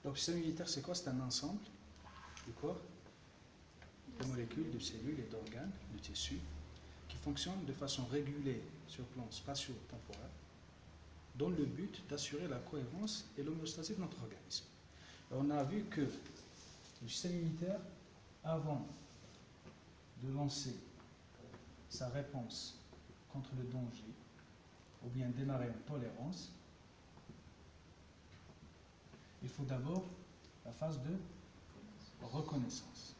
Donc, le système immunitaire, c'est quoi? C'est un ensemble de quoi? De molécules, de cellules et d'organes, de tissus, qui fonctionnent de façon régulée sur le plan spatio-temporel, dans le but d'assurer la cohérence et l'homéostasie de notre organisme. Et on a vu que le système immunitaire, avant de lancer sa réponse contre le danger, ou bien démarrer une tolérance, il faut d'abord la phase de reconnaissance.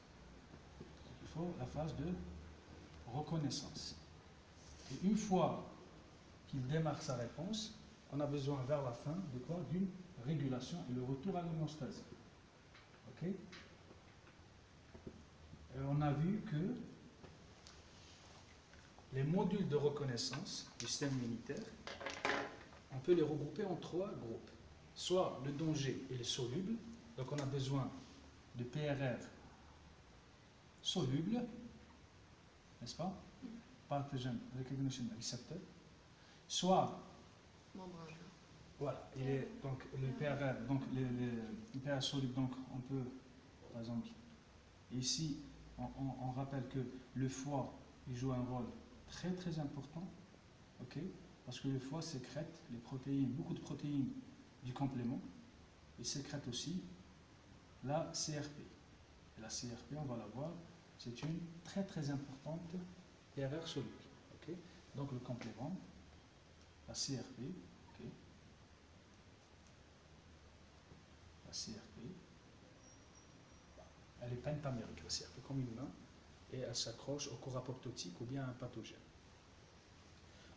Il faut la phase de reconnaissance. Et une fois qu'il démarre sa réponse, on a besoin vers la fin de quoi? D'une régulation et le retour à l'homéostasie. Ok? Et on a vu que les modules de reconnaissance du système immunitaire, on peut les regrouper en trois groupes. Soit le danger est soluble, donc on a besoin de PRR soluble, n'est-ce pas? Pathogen Recognition Receptor. Soit, voilà, il est donc le PRR, donc le PRR soluble, donc on peut, par exemple, ici, on rappelle que le foie, il joue un rôle très très important, ok? Parce que le foie sécrète les protéines, beaucoup de protéines du complément. Il sécrète aussi la CRP. Et la CRP, on va la voir, c'est une très très importante PRR soluble. Okay? Donc le complément, la CRP, okay? La CRP, elle est pentamérique, la CRP, comme une main, et elle s'accroche au corps apoptotique ou bien à un pathogène.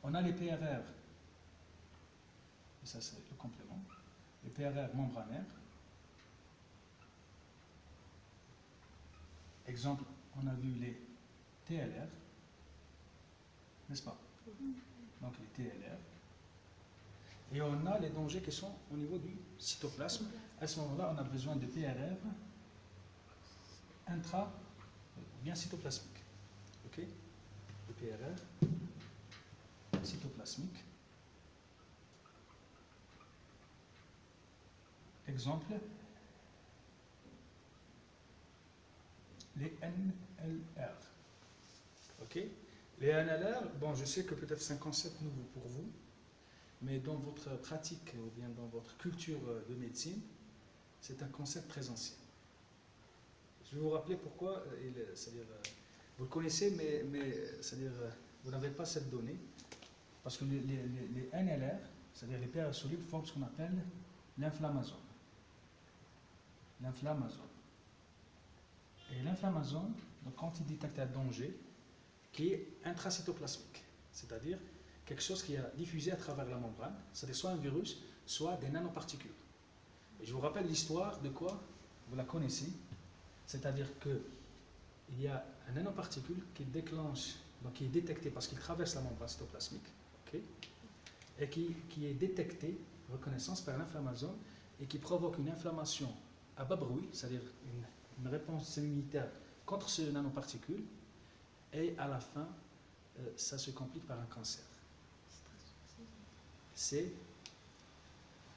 On a les PRR, et ça c'est le complément, les PRR membranaires. Exemple, on a vu les TLR, n'est-ce pas? Donc les TLR. Et on a les dangers qui sont au niveau du cytoplasme. À ce moment-là, on a besoin de PRR bien cytoplasmique. Ok? Le PRR cytoplasmique. Exemple, les NLR. Ok? Les NLR, bon, je sais que peut-être c'est un concept nouveau pour vous, mais dans votre pratique ou bien dans votre culture de médecine, c'est un concept très ancien. Je vais vous rappeler pourquoi, c'est-à-dire, vous le connaissez, mais c'est-à-dire, vous n'avez pas cette donnée, parce que les NLR, c'est-à-dire les PRR solubles, forment ce qu'on appelle l'inflammasome. L'inflammasome. Et l'inflammasome, donc quand il détecte un danger qui est intracytoplasmique, c'est-à-dire quelque chose qui a diffusé à travers la membrane, c'est-à-dire soit un virus, soit des nanoparticules. Et je vous rappelle l'histoire de quoi? Vous la connaissez, c'est-à-dire qu'il y a un nanoparticule qui déclenche, donc qui est détecté parce qu'il traverse la membrane cytoplasmique, okay, et qui est détecté, reconnaissance par l'inflammasome, et qui provoque une inflammation à bas bruit, c'est-à-dire une réponse immunitaire contre ce nanoparticule, et à la fin, ça se complique par un cancer. C'est,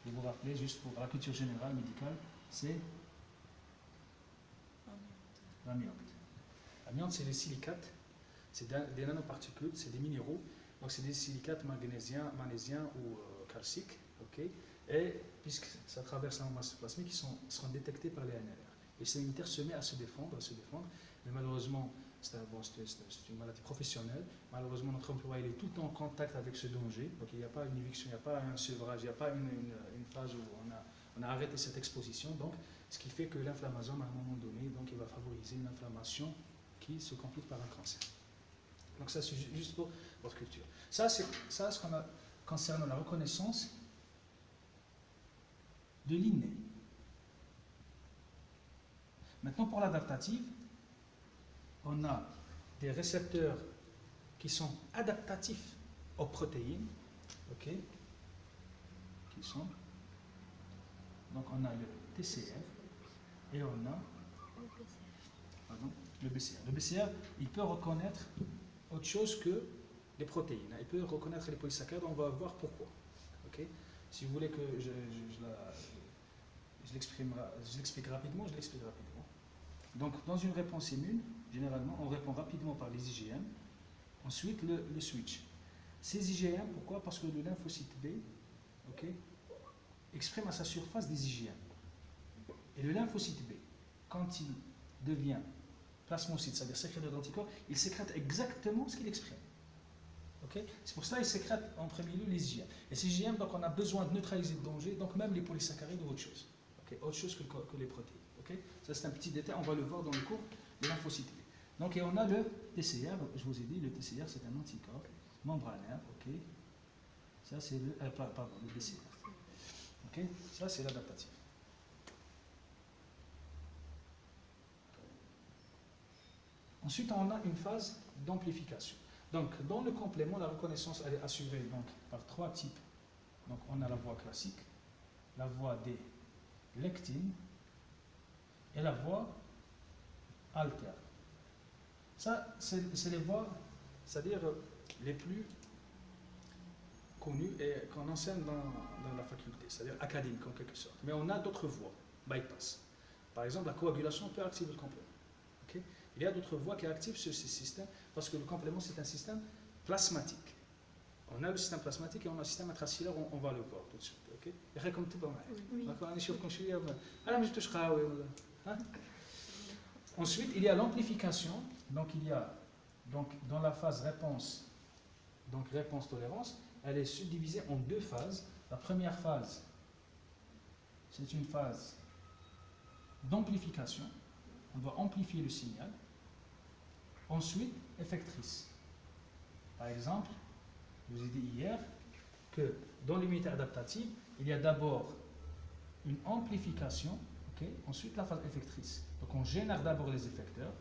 vous vous rappelez, juste pour la culture générale médicale, c'est l'amiante. L'amiante, c'est les silicates, c'est des nanoparticules, c'est des minéraux, donc c'est des silicates magnésiens ou calciques, okay, et puisque ça traverse la membrane cytoplasmique, ils seront détectés par les NLR. Et le système immunitaire se met à se défendre, mais malheureusement, c'est une maladie professionnelle. Malheureusement, notre employé est tout le temps en contact avec ce danger. Donc, il n'y a pas une éviction, il n'y a pas un sevrage, il n'y a pas une phase où on a arrêté cette exposition. Donc, ce qui fait que l'inflammasome, à un moment donné, donc, il va favoriser une inflammation qui se complique par un cancer. Donc, ça, c'est juste pour votre culture. Ça, c'est ce qu'on a concernant la reconnaissance de l'inné. Maintenant, pour l'adaptative, on a des récepteurs qui sont adaptatifs aux protéines, ok, qui sont, donc on a le TCR et on a le BCR. Le BCR, il peut reconnaître autre chose que les protéines, il peut reconnaître les polysaccharides, on va voir pourquoi. Okay. Si vous voulez que Je l'explique rapidement, Donc, dans une réponse immune, généralement, on répond rapidement par les IgM. Ensuite, le switch. Ces IgM, pourquoi? Parce que le lymphocyte B, ok, exprime à sa surface des IgM. Et le lymphocyte B, quand il devient plasmocyte, c'est-à-dire sécréteur d'anticorps, il sécrète exactement ce qu'il exprime. Okay? C'est pour ça qu'il sécrète en premier lieu les IgM. Et ces IgM, donc on a besoin de neutraliser le danger, donc même les polysaccharides ou autre chose. Okay? Autre chose que les protéines. Okay? Ça c'est un petit détail, on va le voir dans le cours de lymphocyte B. Donc et on a le TCR, je vous ai dit, le TCR c'est un anticorps membranaire. Okay? Ça c'est le DCR. Okay? Ça c'est l'adaptatif. Ensuite, on a une phase d'amplification. Donc, dans le complément, la reconnaissance elle est assurée donc, par trois types. Donc, on a la voie classique, la voie des lectines et la voie alterne. Ça, c'est les voies, c'est-à-dire les plus connues et qu'on enseigne dans la faculté, c'est-à-dire académique en quelque sorte. Mais on a d'autres voies, bypass. Par exemple, la coagulation peut activer le complément. Okay? Il y a d'autres voies qui activent ce système parce que le complément c'est un système plasmatique. On a le système plasmatique et on a le système intracellulaire, on va le voir tout de suite. Okay? Ensuite, il y a l'amplification. Donc, il y a dans la phase réponse, donc réponse-tolérance, elle est subdivisée en deux phases. La première phase, c'est une phase d'amplification. On doit amplifier le signal. Ensuite, effectrice. Par exemple, je vous ai dit hier que dans l'immunité adaptative, il y a d'abord une amplification, okay, ensuite la phase effectrice. Donc on génère d'abord les effecteurs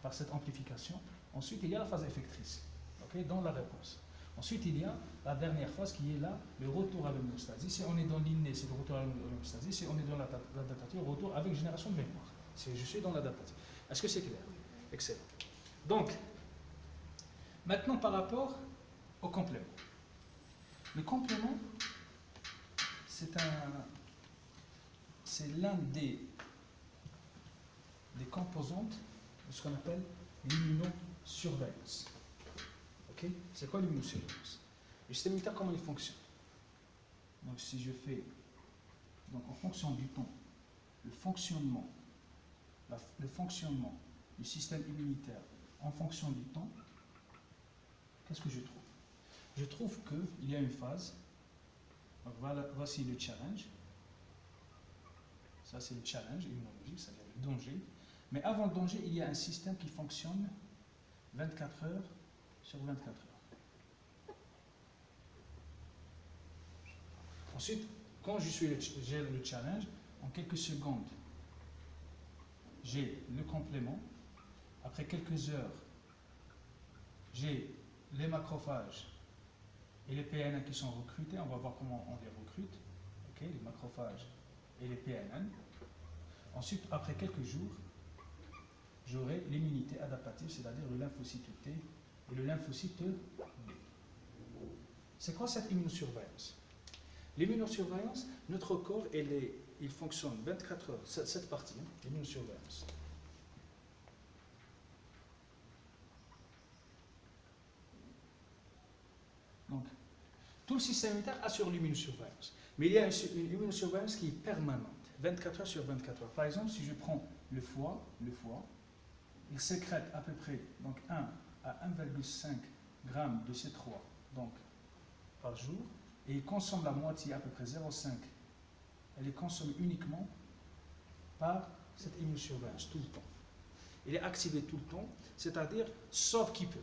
par cette amplification, ensuite il y a la phase effectrice, okay, dans la réponse. Ensuite il y a la dernière phase qui est là, le retour à l'homéostasie. Si on est dans l'inné, c'est le retour à l'homéostasie. Si on est dans l'adaptative, retour avec génération de mémoire. Si je suis dans l'adaptative. Est-ce que c'est clair? Excellent. Donc, maintenant par rapport au complément. Le complément, c'est l'un des composantes de ce qu'on appelle l'immunosurveillance. Okay? C'est quoi l'immunosurveillance? Le système immunitaire, comment il fonctionne? Donc, si je fais, donc en fonction du temps, le fonctionnement du système immunitaire en fonction du temps, qu'est-ce que je trouve? Je trouve qu'il y a une phase. Donc voilà, voici le challenge. Ça, c'est le challenge immunologique, c'est-à-dire le danger. Mais avant le danger, il y a un système qui fonctionne 24 heures sur 24 heures. Ensuite, quand j'ai le challenge, en quelques secondes, j'ai le complément. Après quelques heures, j'ai les macrophages et les PNN qui sont recrutés. On va voir comment on les recrute. Okay, les macrophages et les PNN. Ensuite, après quelques jours, j'aurai l'immunité adaptative, c'est-à-dire le lymphocyte T et le lymphocyte B. C'est quoi cette immunosurveillance? L'immunosurveillance, notre corps, il fonctionne 24 heures, cette partie, hein, l'immunosurveillance. Donc, tout le système immunitaire assure l'immunosurveillance. Mais il y a une immunosurveillance qui est permanente, 24 heures sur 24 heures. Par exemple, si je prends le foie, il sécrète à peu près donc 1 à 1,5 g de C3 donc, par jour, et il consomme la moitié, à peu près 0,5. Elle est consommée uniquement par cette immunosurveillance, tout le temps. Il est activé tout le temps, c'est-à-dire sauf qu'il peut.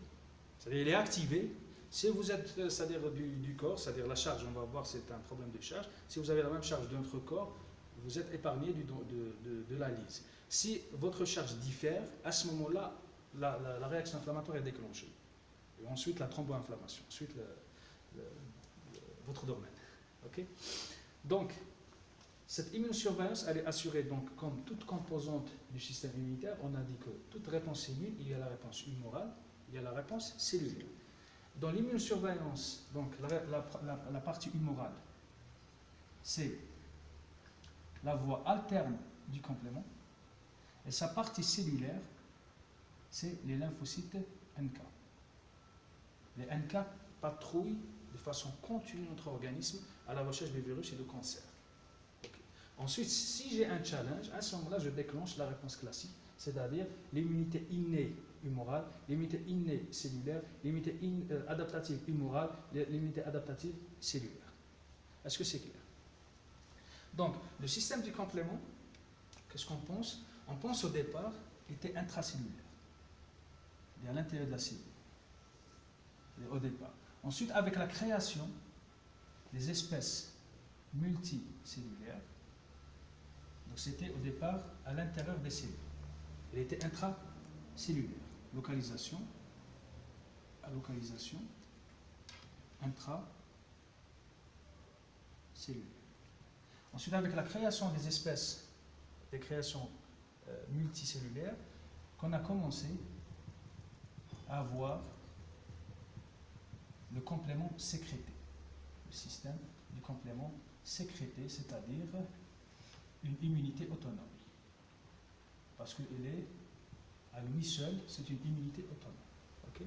C'est-à-dire il est activé. Si vous êtes, c'est-à-dire du corps, c'est-à-dire la charge, on va voir, c'est un problème de charge. Si vous avez la même charge de notre corps, vous êtes épargné de la lyse. Si votre charge diffère, à ce moment-là, la réaction inflammatoire est déclenchée. Et ensuite, la thromboinflammation. Ensuite, votre domaine. Okay? Donc, cette immunosurveillance, elle est assurée, donc, comme toute composante du système immunitaire. On a dit que toute réponse immune, il y a la réponse humorale, il y a la réponse cellulaire. Dans l'immunosurveillance, donc la partie humorale, c'est la voie alterne du complément. Et sa partie cellulaire, c'est les lymphocytes NK. Les NK patrouillent de façon continue notre organisme à la recherche des virus et de cancers. Okay. Ensuite, si j'ai un challenge, à ce moment-là, je déclenche la réponse classique, c'est-à-dire l'immunité innée humorale, l'immunité innée cellulaire, l'immunité adaptative humorale, l'immunité adaptative cellulaire. Est-ce que c'est clair? Donc, le système du complément, qu'est-ce qu'on pense? On pense au départ, il était intracellulaire. Il est à l'intérieur de la cellule. Au départ. Ensuite, avec la création des espèces multicellulaires, donc c'était au départ à l'intérieur des cellules. Il était intracellulaire. Localisation, à localisation intracellulaire. Ensuite, avec la création des espèces, des créations multicellulaires, qu'on a commencé à avoir le complément sécrété, le système du complément sécrété, c'est-à-dire une immunité autonome. Parce qu'il est, à lui seul, c'est une immunité autonome. Okay?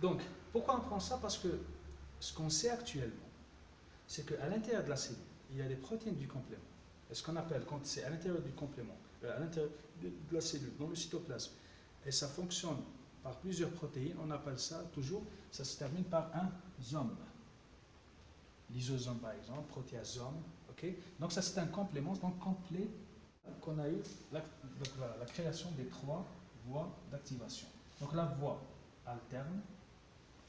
Donc, pourquoi on prend ça? Parce que ce qu'on sait actuellement, c'est qu'à l'intérieur de la cellule, il y a des protéines du complément. Et ce qu'on appelle, quand c'est à l'intérieur du complément, à l'intérieur de la cellule, dans le cytoplasme, et ça fonctionne par plusieurs protéines, on appelle ça toujours, ça se termine par un zome. Lysosome par exemple, protéasome, ok? Donc ça c'est un complément donc complet qu'on a eu la création des 3 voies d'activation. Donc la voie alterne,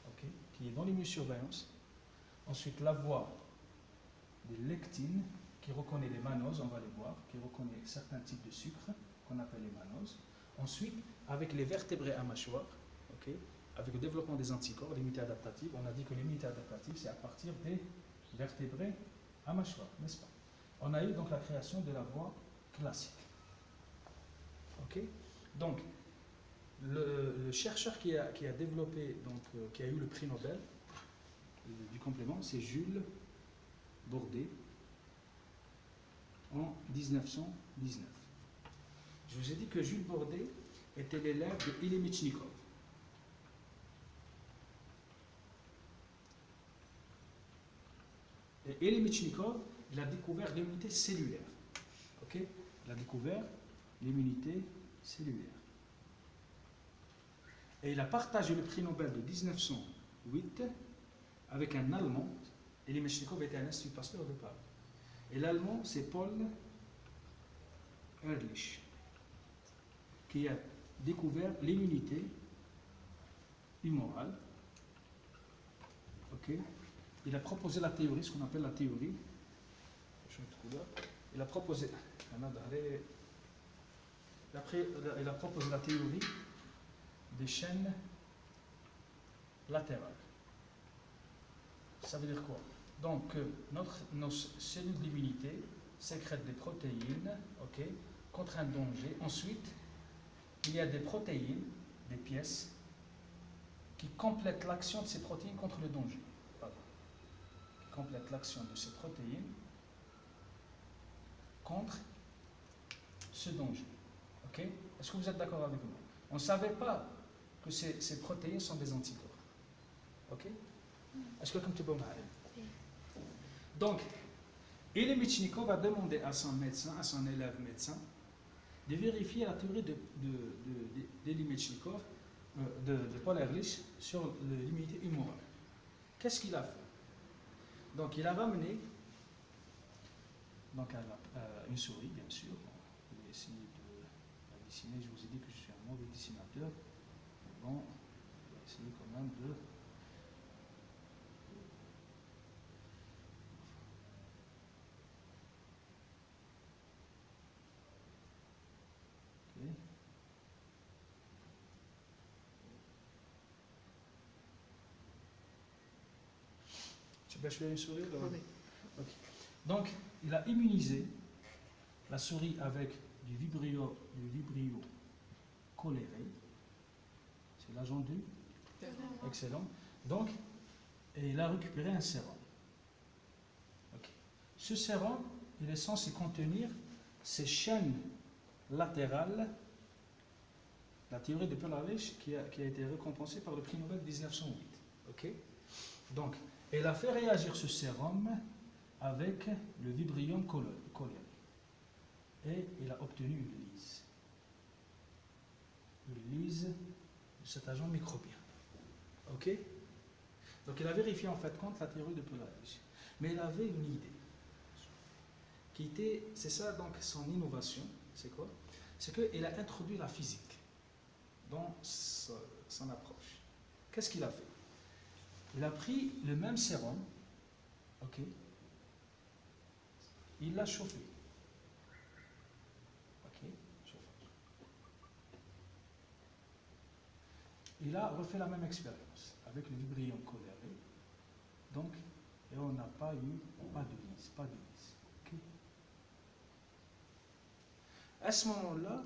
okay, qui est dans l'immunosurveillance. Ensuite la voie des lectines, qui reconnaît les mannoses, on va les voir, qui reconnaît certains types de sucres, qu'on appelle les mannoses. Ensuite, avec les vertébrés à mâchoire, okay, avec le développement des anticorps, l'immunité adaptative, on a dit que l'immunité adaptative, c'est à partir des vertébrés à mâchoire, n'est-ce pas? On a eu donc la création de la voie classique. Okay? Donc, le chercheur qui a développé, donc, qui a eu le prix Nobel du complément, c'est Jules Bordet, en 1919. Je vous ai dit que Jules Bordet était l'élève de Ilimichnikov. Et Ilimichnikov, il a découvert l'immunité cellulaire. Okay? Il a découvert l'immunité cellulaire. Et il a partagé le prix Nobel de 1908 avec un Allemand. Ilimichnikov était un institut Pasteur au départ. Et l'Allemand, c'est Paul Ehrlich, qui a découvert l'immunité humorale. Okay. Il a proposé la théorie, ce qu'on appelle la théorie. Il a proposé, il a proposé la théorie des chaînes latérales. Ça veut dire quoi? Donc, nos cellules d'immunité sécrètent des protéines, okay, contre un danger. Ensuite, il y a des protéines, des pièces, qui complètent l'action de ces protéines contre le danger. Pardon. Qui complètent l'action de ces protéines contre ce danger. Okay? Est-ce que vous êtes d'accord avec moi? On ne savait pas que ces protéines sont des anticorps. Ok? Est-ce que comme tu peux m'arrêter? Donc, Ilimichnikov a demandé à son médecin, à son élève médecin, de vérifier la théorie d'Ilimichnikov, de Paul Ehrlich, sur l'immunité humorale. Qu'est-ce qu'il a fait? Donc, il a ramené donc, une souris, bien sûr. Je vais essayer de la dessiner. Je vous ai dit que je suis un mauvais dessinateur. Mais bon, je vais essayer quand même de... Tu peux achever une souris là? Oui. Okay. Donc, il a immunisé la souris avec du vibrio choléré. C'est l'agent du? Excellent. Donc, et il a récupéré un sérum. Okay. Ce sérum il est censé contenir ces chaînes latérales, la théorie de Paul-Ehrlich qui a été récompensée par le prix Nobel de 1908. Ok. Donc, elle a fait réagir ce sérum avec le Vibrium cholerae. Et il a obtenu une lyse. Une lyse de cet agent microbien. Ok. Donc, il a vérifié en fait compte la théorie de Paul-Ehrlich. Mais il avait une idée. Qui était, c'est ça donc son innovation. C'est quoi? C'est qu'il a introduit la physique dans son approche. Qu'est-ce qu'il a fait? Il a pris le même sérum, ok, il l'a chauffé. Ok, chauffage. Il a refait la même expérience avec le Vibrium cholerae. Donc, et on n'a pas eu, pas de lise, pas de lise. Okay. À ce moment-là,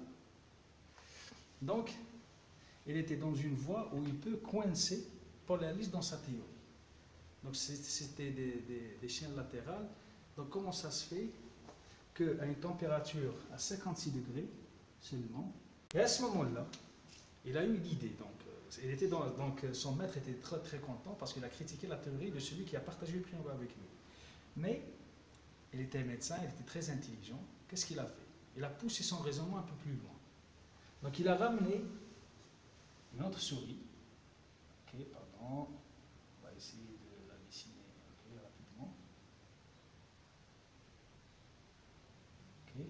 donc, il était dans une voie où il peut coincer Paul-Ehrlich dans sa théorie. Donc, c'était des chaînes latérales. Donc, comment ça se fait qu'à une température à 56 degrés seulement, et à ce moment-là, il a eu l'idée. Donc, son maître était très très content parce qu'il a critiqué la théorie de celui qui a partagé le prix Nobel avec lui. Mais il était médecin, il était très intelligent. Qu'est-ce qu'il a fait? Il a poussé son raisonnement un peu plus loin. Donc, il a ramené une autre souris. Ok, pardon. On va essayer de la dessiner rapidement. Ok.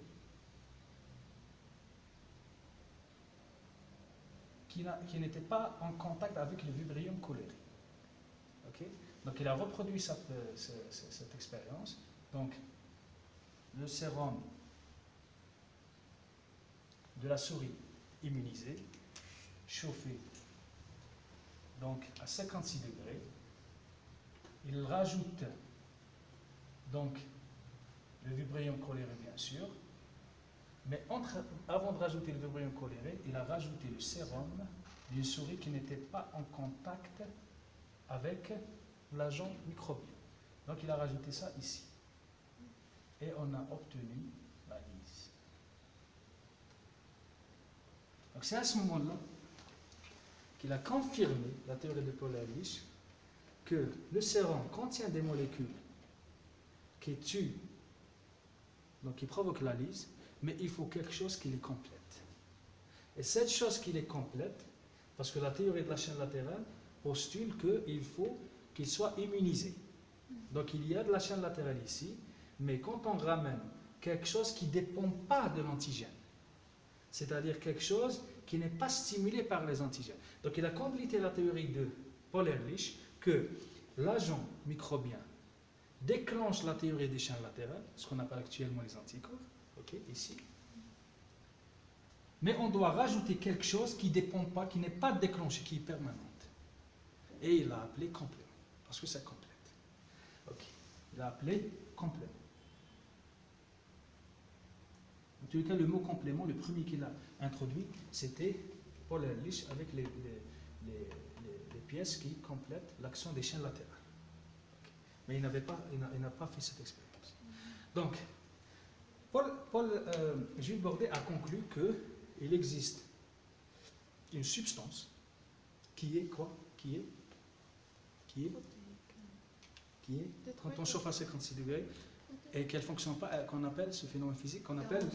Qui n'était pas en contact avec le Vibrium cholerae. Okay. Donc il a reproduit cette expérience. Donc le sérum de la souris immunisée, chauffé donc à 56 degrés. Il rajoute donc le Vibrium cholerae bien sûr. Mais avant de rajouter le Vibrium cholerae, il a rajouté le sérum d'une souris qui n'était pas en contact avec l'agent microbien. Donc il a rajouté ça ici. Et on a obtenu la lise. Donc c'est à ce moment-là qu'il a confirmé la théorie de Paul-Ehrlich que le sérum contient des molécules qui tuent, donc qui provoquent la lise, mais il faut quelque chose qui les complète. Et cette chose qui les complète, parce que la théorie de la chaîne latérale postule qu'il faut qu'il soit immunisé. Donc il y a de la chaîne latérale ici, mais quand on ramène quelque chose qui ne dépend pas de l'antigène, c'est-à-dire quelque chose qui n'est pas stimulé par les antigènes. Donc il a complété la théorie de Paul-Ehrlich que l'agent microbien déclenche la théorie des chaînes latérales, ce qu'on appelle actuellement les anticorps, okay, ici. Mais on doit rajouter quelque chose qui ne dépend pas, qui n'est pas déclenché, qui est permanente. Et il l'a appelé complément, parce que ça complète. Okay. Il l'a appelé complément. En tout cas, le mot complément, le premier qu'il a introduit, c'était Paul-Ehrlich avec les pièces qui complètent l'action des chaînes latérales. Okay. Mais il n'a pas fait cette expérience. Donc, Jules Bordet a conclu qu'il existe une substance qui est quoi? Qui est quand on chauffe à 56 degrés et qu'elle ne fonctionne pas, qu'on appelle ce phénomène physique qu'on appelle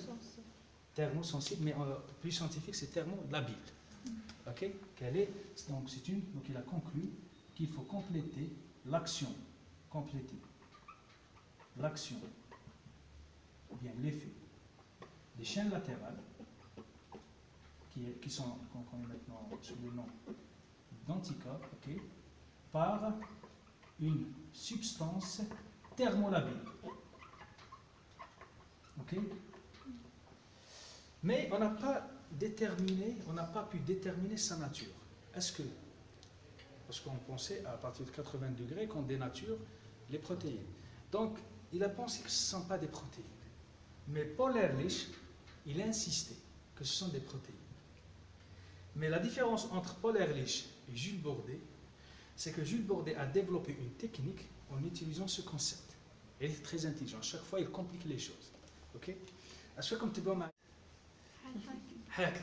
thermosensible, mais plus scientifique, c'est thermolabile. Ok? Donc il a conclu qu'il faut compléter l'action, ou bien l'effet des chaînes latérales qui sont, qu'on connaît maintenant sous le nom d'anticorps, okay, par une substance thermolabile. Ok? Mais on n'a pas pu déterminer sa nature. Est-ce que, parce qu'on pensait à partir de 80 degrés qu'on dénature les protéines. Donc, il a pensé que ce ne sont pas des protéines. Mais Paul-Ehrlich, il a insisté que ce sont des protéines. Mais la différence entre Paul-Ehrlich et Jules Bordet, c'est que Jules Bordet a développé une technique en utilisant ce concept. Il est très intelligent. Chaque fois, il complique les choses. Ok? Est-ce que comme tu vois ma... Voilà.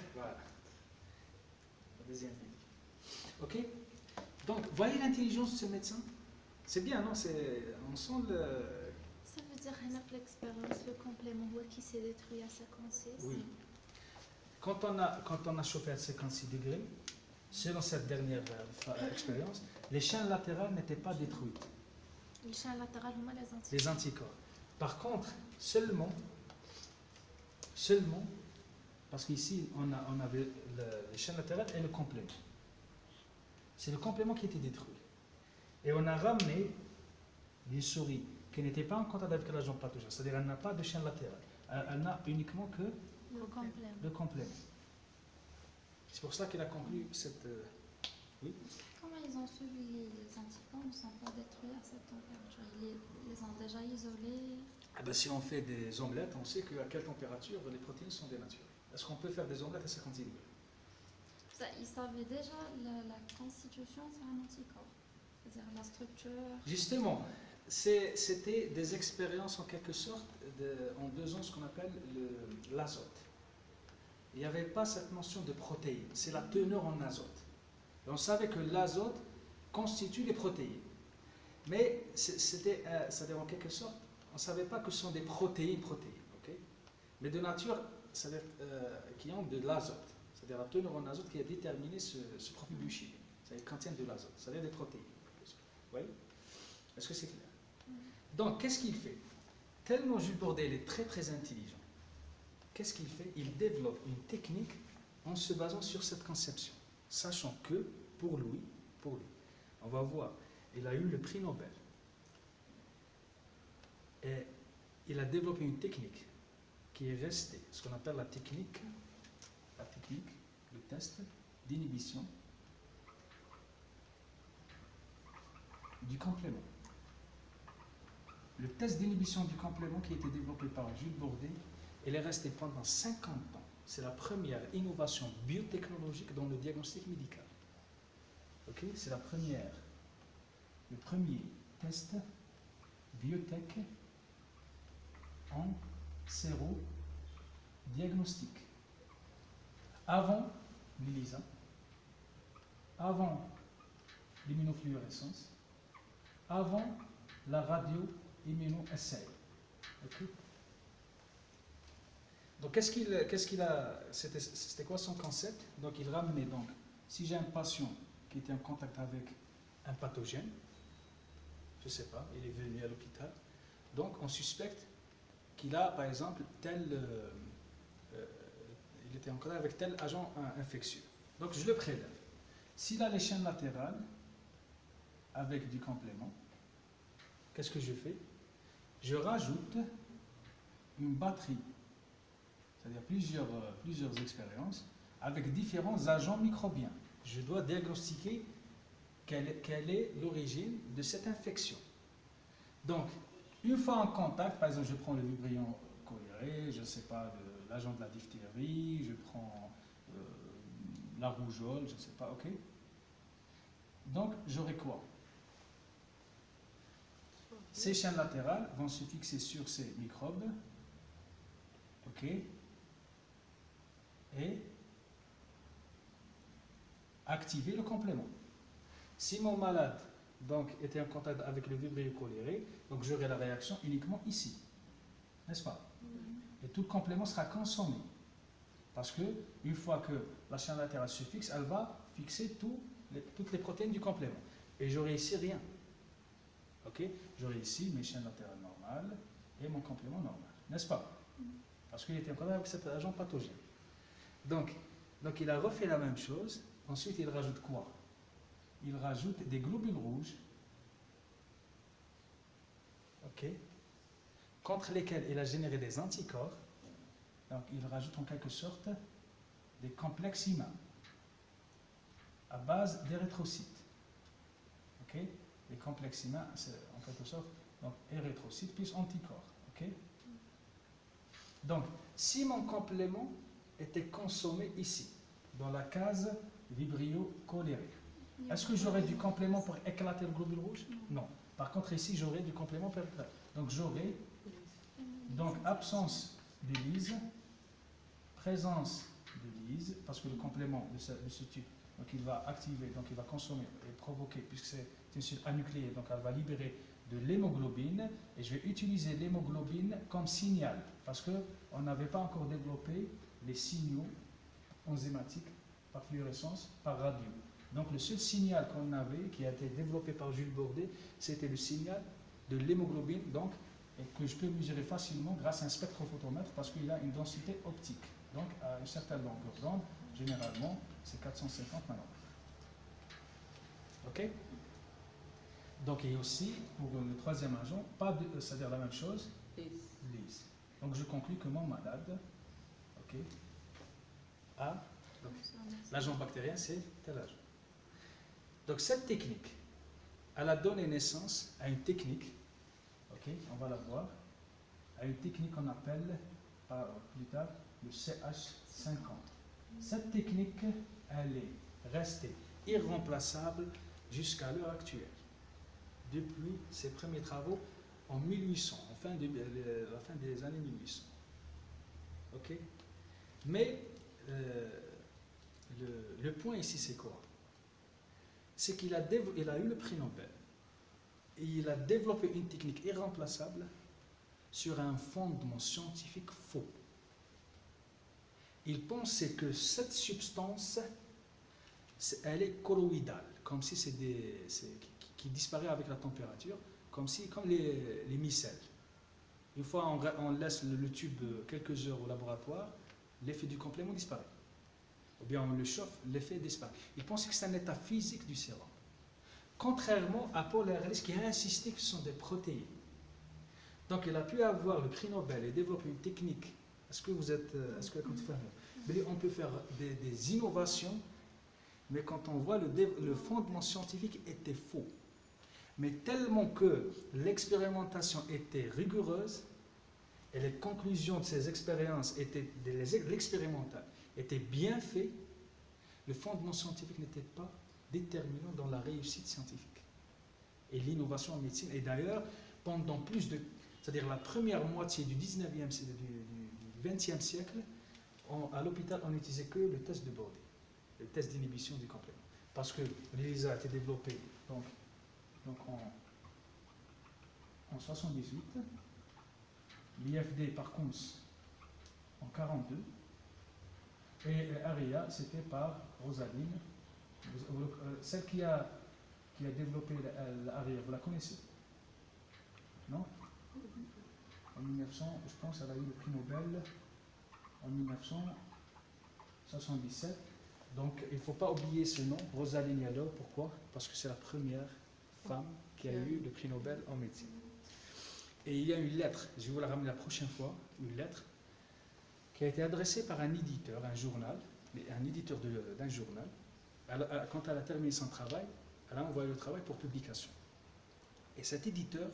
La deuxième ligne. Ok? Donc, voyez l'intelligence de ce médecin? C'est bien, non? On sent le... Ça veut dire que l'expérience, le complément qui s'est détruit à 56. Oui. Quand on a chauffé à 56 degrés, selon cette dernière expérience, les chaînes latérales n'étaient pas détruites. Les chaînes latérales, les anticorps. Par contre, seulement, parce qu'ici on avait les chaînes latérales et le complément. C'est le complément qui était détruit. Et on a ramené des souris qui n'étaient pas en contact avec l'agent pathogène, c'est-à-dire qu'elle n'a pas de chaîne latérale. Elle n'a uniquement que le complément. C'est pour ça qu'il a conclu cette... oui. Comment ils ont su que les anticorps ne sont pas détruits à cette température? Ils les ont déjà isolés? Ah ben, si on fait des omelettes, on sait qu'à quelle température les protéines sont dénaturées. Est-ce qu'on peut faire des omelettes à 56 degrés? Ils savaient déjà la constitution de un anticorps, c'est-à-dire la structure. Justement, c'était des expériences en quelque sorte en deux ans, ce qu'on appelle l'azote. Il n'y avait pas cette notion de protéines, c'est la teneur en azote. Et on savait que l'azote constitue les protéines. Mais c'est-à-dire en quelque sorte, on ne savait pas que ce sont des protéines, okay? Mais de nature, c'est-à-dire qui ont de l'azote. C'est-à-dire la teneur en azote qui a déterminé ce profil biochimique. C'est-à-dire qu'ils contiennent de l'azote, c'est-à-dire des protéines. Vous voyez? Est-ce que c'est clair? Donc, qu'est-ce qu'il fait? Tellement Jules Bordet est très très intelligent. Qu'est-ce qu'il fait? Il développe une technique en se basant sur cette conception. Sachant que, pour lui, on va voir, il a eu le prix Nobel. Et il a développé une technique qui est restée, ce qu'on appelle la technique, le test d'inhibition du complément. Le test d'inhibition du complément qui a été développé par Jules Bordet, il est resté pendant 50 ans. C'est la première innovation biotechnologique dans le diagnostic médical. Ok? C'est le premier test biotech en sérodiagnostic. Avant l'ELISA, avant l'immunofluorescence, avant la radio-immunoassay. Okay? Donc, qu'est-ce qu'il a, c'était quoi son concept? Donc, il ramenait, donc, si j'ai un patient qui était en contact avec un pathogène, je ne sais pas, il est venu à l'hôpital, donc on suspecte qu'il a, par exemple, il était en contact avec tel agent infectieux. Donc, je le prélève. S'il a les chaînes latérales avec du complément, qu'est-ce que je fais? Je rajoute une batterie, c'est-à-dire plusieurs expériences avec différents agents microbiens. Je dois diagnostiquer quelle est l'origine de cette infection. Donc, une fois en contact, par exemple, je prends le vibrio choléré, je ne sais pas, l'agent de la diphtérie, je prends la rougeole, je ne sais pas, ok? Donc, j'aurai quoi? Ces chaînes latérales vont se fixer sur ces microbes, ok? Et activer le complément. Si mon malade donc, était en contact avec le vibrio choléré, donc j'aurai la réaction uniquement ici, n'est-ce pas? Et tout le complément sera consommé. Parce que une fois que la chaîne latérale se fixe, elle va fixer toutes les protéines du complément. Et j'aurai ici rien. Ok? J'aurai ici mes chaînes latérales normales et mon complément normal, n'est-ce pas? Parce qu'il était en contact avec cet agent pathogène. Donc, il a refait la même chose. Ensuite, il rajoute quoi? Il rajoute des globules rouges, ok, contre lesquels il a généré des anticorps. Donc, il rajoute en quelque sorte des complexes humains à base d'érythrocytes. Ok? Les complexes humains, c'est en quelque sorte donc érythrocytes plus anticorps. Ok? Donc, si mon complément était consommé ici, dans la case vibrio choléré, est-ce que j'aurais du complément pour éclater le globule rouge? Non. Par contre, ici, j'aurais du complément pour éclater. Donc j'aurai donc absence de lyse, présence de lyse, parce que le complément de ce type, donc il va activer, donc il va consommer et provoquer, puisque c'est une suite anucléée, donc elle va libérer de l'hémoglobine, et je vais utiliser l'hémoglobine comme signal, parce qu'on n'avait pas encore développé les signaux enzymatiques par fluorescence, par radio. Donc le seul signal qu'on avait, qui a été développé par Jules Bordet, c'était le signal de l'hémoglobine, donc, et que je peux mesurer facilement grâce à un spectrophotomètre, parce qu'il a une densité optique, donc à une certaine longueur d'onde, généralement c'est 450 nanomètres. Ok? Donc, et aussi, pour le troisième agent, c'est-à-dire la même chose, lisse. Donc, je conclus que mon malade, ok, a, l'agent bactérien, c'est tel agent. Donc, cette technique, elle a donné naissance à une technique, ok, on va la voir, à une technique qu'on appelle, plus tard, le CH50. Cette technique, elle est restée irremplaçable jusqu'à l'heure actuelle, depuis ses premiers travaux en 1800, la fin des années 1800. Ok? Mais le point ici, c'est quoi? C'est qu'il a eu le prix Nobel et il a développé une technique irremplaçable sur un fondement scientifique faux. Il pensait que cette substance, elle est colloïdale, comme si qui disparaît avec la température, comme les micelles. Une fois on laisse le tube quelques heures au laboratoire, l'effet du complément disparaît. Ou bien on le chauffe, l'effet disparaît. Il pensait que c'est un état physique du sérum. Contrairement à Paul Ehrlich qui a insisté que ce sont des protéines. Donc il a pu avoir le prix Nobel et développer une technique. Est-ce que on peut faire des innovations, mais quand on voit le fondement scientifique était faux. Mais tellement que l'expérimentation était rigoureuse et les conclusions de ces expériences l'expérimental était bien fait, le fondement scientifique n'était pas déterminant dans la réussite scientifique et l'innovation en médecine. Et d'ailleurs, pendant c'est-à-dire la première moitié du 19e siècle, du 20e siècle, à l'hôpital, on n'utilisait que le test de Bordet, le test d'inhibition du complément. Parce que l'ELISA a été développé donc en 78, l'IFD par Kunz en 42, et ARIA, c'était par Rosaline. Celle qui a développé l'ARIA, vous la connaissez? Non? En 1900, je pense qu'elle a eu le prix Nobel en 1977. Donc, il ne faut pas oublier ce nom, Rosaline Yallo. Pourquoi? Parce que c'est la première femme qui a eu le prix Nobel en médecine. Et il y a une lettre, je vais vous la ramener la prochaine fois, une lettre qui a été adressée par un éditeur, un éditeur d'un journal. Quand elle a terminé son travail, elle a envoyé le travail pour publication. Et cet éditeur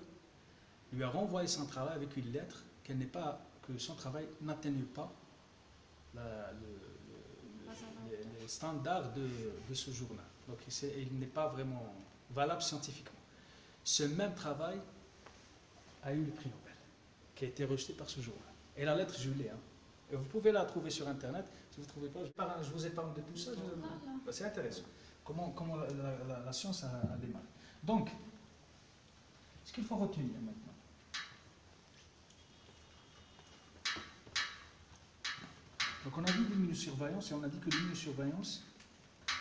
lui a renvoyé son travail avec une lettre que son travail n'atteignait pas les standards de ce journal. Donc il n'est pas vraiment valable scientifiquement. Ce même travail a eu le prix Nobel, qui a été rejeté par ce journal. Et la lettre, je l'ai. Et vous pouvez la trouver sur Internet. Si vous ne trouvez pas, je vous épargne de tout ça. C'est intéressant. Comment la science a démarré. Donc, ce qu'il faut retenir maintenant. Donc on a vu l'immunosurveillance et on a dit que l'immunosurveillance,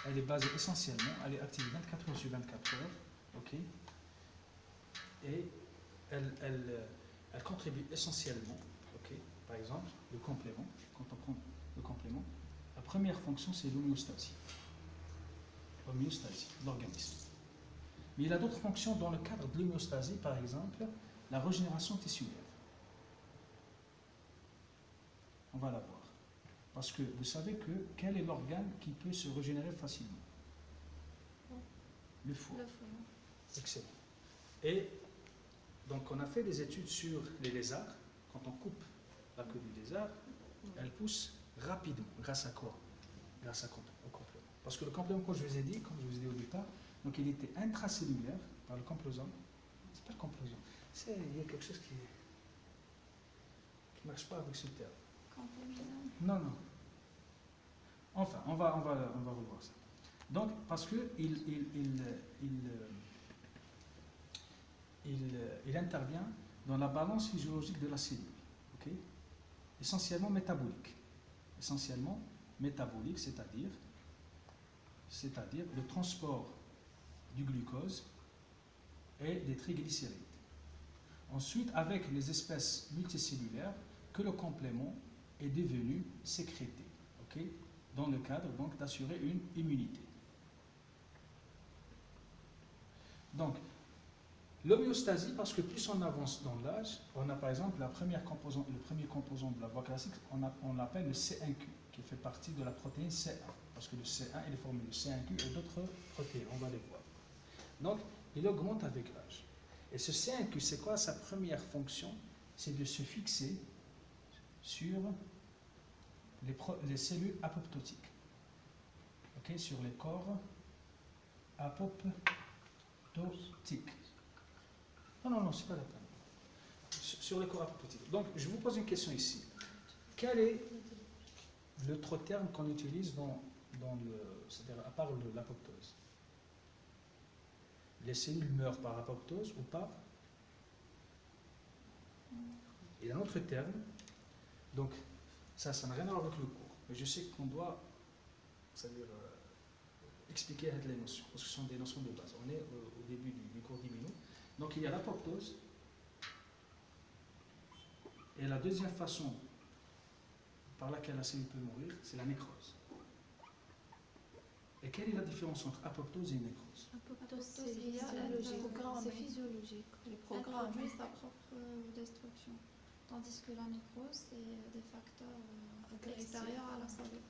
elle est basée essentiellement, elle est active 24 heures sur 24 heures, ok, et elle contribue essentiellement, ok, par exemple, le complément, quand on prend le complément, la première fonction c'est l'homéostasie de l'organisme. Mais il a d'autres fonctions dans le cadre de l'homéostasie, par exemple, la régénération tissulaire. On va la voir. Parce que vous savez quel est l'organe qui peut se régénérer facilement? Le foie. Excellent. Et donc on a fait des études sur les lézards. Quand on coupe la queue du lézard, elle pousse rapidement. Grâce à quoi? Grâce au complément. Parce que le complément, comme je vous ai dit au départ, donc il était intracellulaire par le complosome c'est pas complosion. Il y a quelque chose qui ne marche pas avec ce terme. Combinaison. Non, non. Enfin, on va revoir ça. Donc, parce que il intervient dans la balance physiologique de la cellule, ok? Essentiellement métabolique. Essentiellement métabolique, c'est-à-dire le transport du glucose et des triglycérides. Ensuite, avec les espèces multicellulaires, que le complément est devenu sécrété, ok? Dans le cadre donc d'assurer une immunité. Donc, l'homéostasie, parce que plus on avance dans l'âge, on a par exemple le premier composant de la voie classique, on l'appelle le C1Q, qui fait partie de la protéine C1, parce que le C1 il est formé de C1Q et d'autres protéines, on va les voir. Donc, il augmente avec l'âge. Et ce C1Q, c'est quoi sa première fonction? C'est de se fixer sur les cellules apoptotiques, okay, sur les corps apoptotiques. Non, c'est pas la peine. Sur les corps apoptotiques. Donc, je vous pose une question ici. Quel est l'autre terme qu'on utilise c'est-à-dire à part l'apoptose? Les cellules meurent par apoptose ou pas? Il y a un autre terme. Donc, ça n'a rien à voir avec le cours. Mais je sais qu'on doit, c'est-à-dire expliquer les notions, parce que ce sont des notions de base. On est au début du cours d'immuno. Donc, il y a l'apoptose. Et la deuxième façon par laquelle la cellule peut mourir, c'est la nécrose. Et quelle est la différence entre apoptose et nécrose? Apoptose, C'est physiologique. c'est physiologique. Le Elle programme. produit sa propre destruction. Tandis que la nécrose, c'est des facteurs extérieurs à la cellule.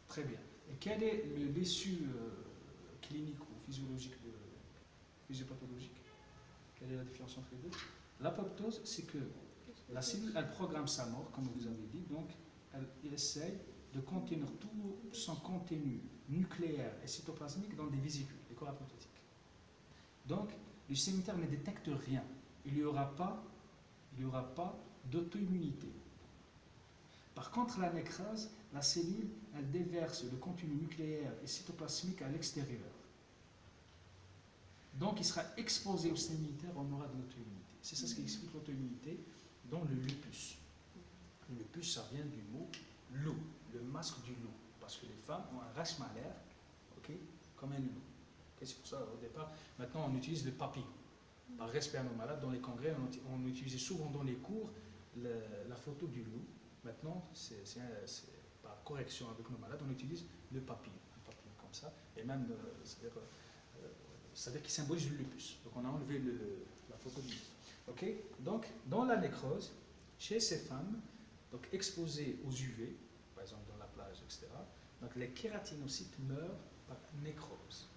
Très bien. Et quel est l'issue clinique ou physiopathologique? Quelle est la différence entre les deux? L'apoptose, c'est que la cellule, elle programme sa mort, comme vous avez dit, donc elle essaye de contenir tout son contenu nucléaire et cytoplasmique dans des vésicules, les corps apoptotiques. Donc, le système immunitaire ne détecte rien. Il n'y aura pas d'auto-immunité. Par contre, la nécrose, la cellule, elle déverse le contenu nucléaire et cytoplasmique à l'extérieur. Donc, il sera exposé au système immunitaire, on aura de l'auto-immunité. C'est ça ce qui explique l'auto-immunité dans le lupus. Le lupus, ça vient du mot loup, le masque du loup. Parce que les femmes ont un rash malaire, okay, comme un loup. Okay, c'est pour ça, au départ, maintenant on utilise le papillon. Par respect à nos malades, dans les congrès, on utilisait souvent dans les cours la photo du loup. Maintenant, par correction avec nos malades, on utilise le papillon. Un papillon comme ça. Et même, c'est-à-dire qu'il symbolise le lupus. Donc on a enlevé la photo du loup. Okay? Donc, dans la nécrose, chez ces femmes, donc exposées aux UV, par exemple dans la plage, etc., donc les kératinocytes meurent par nécrose.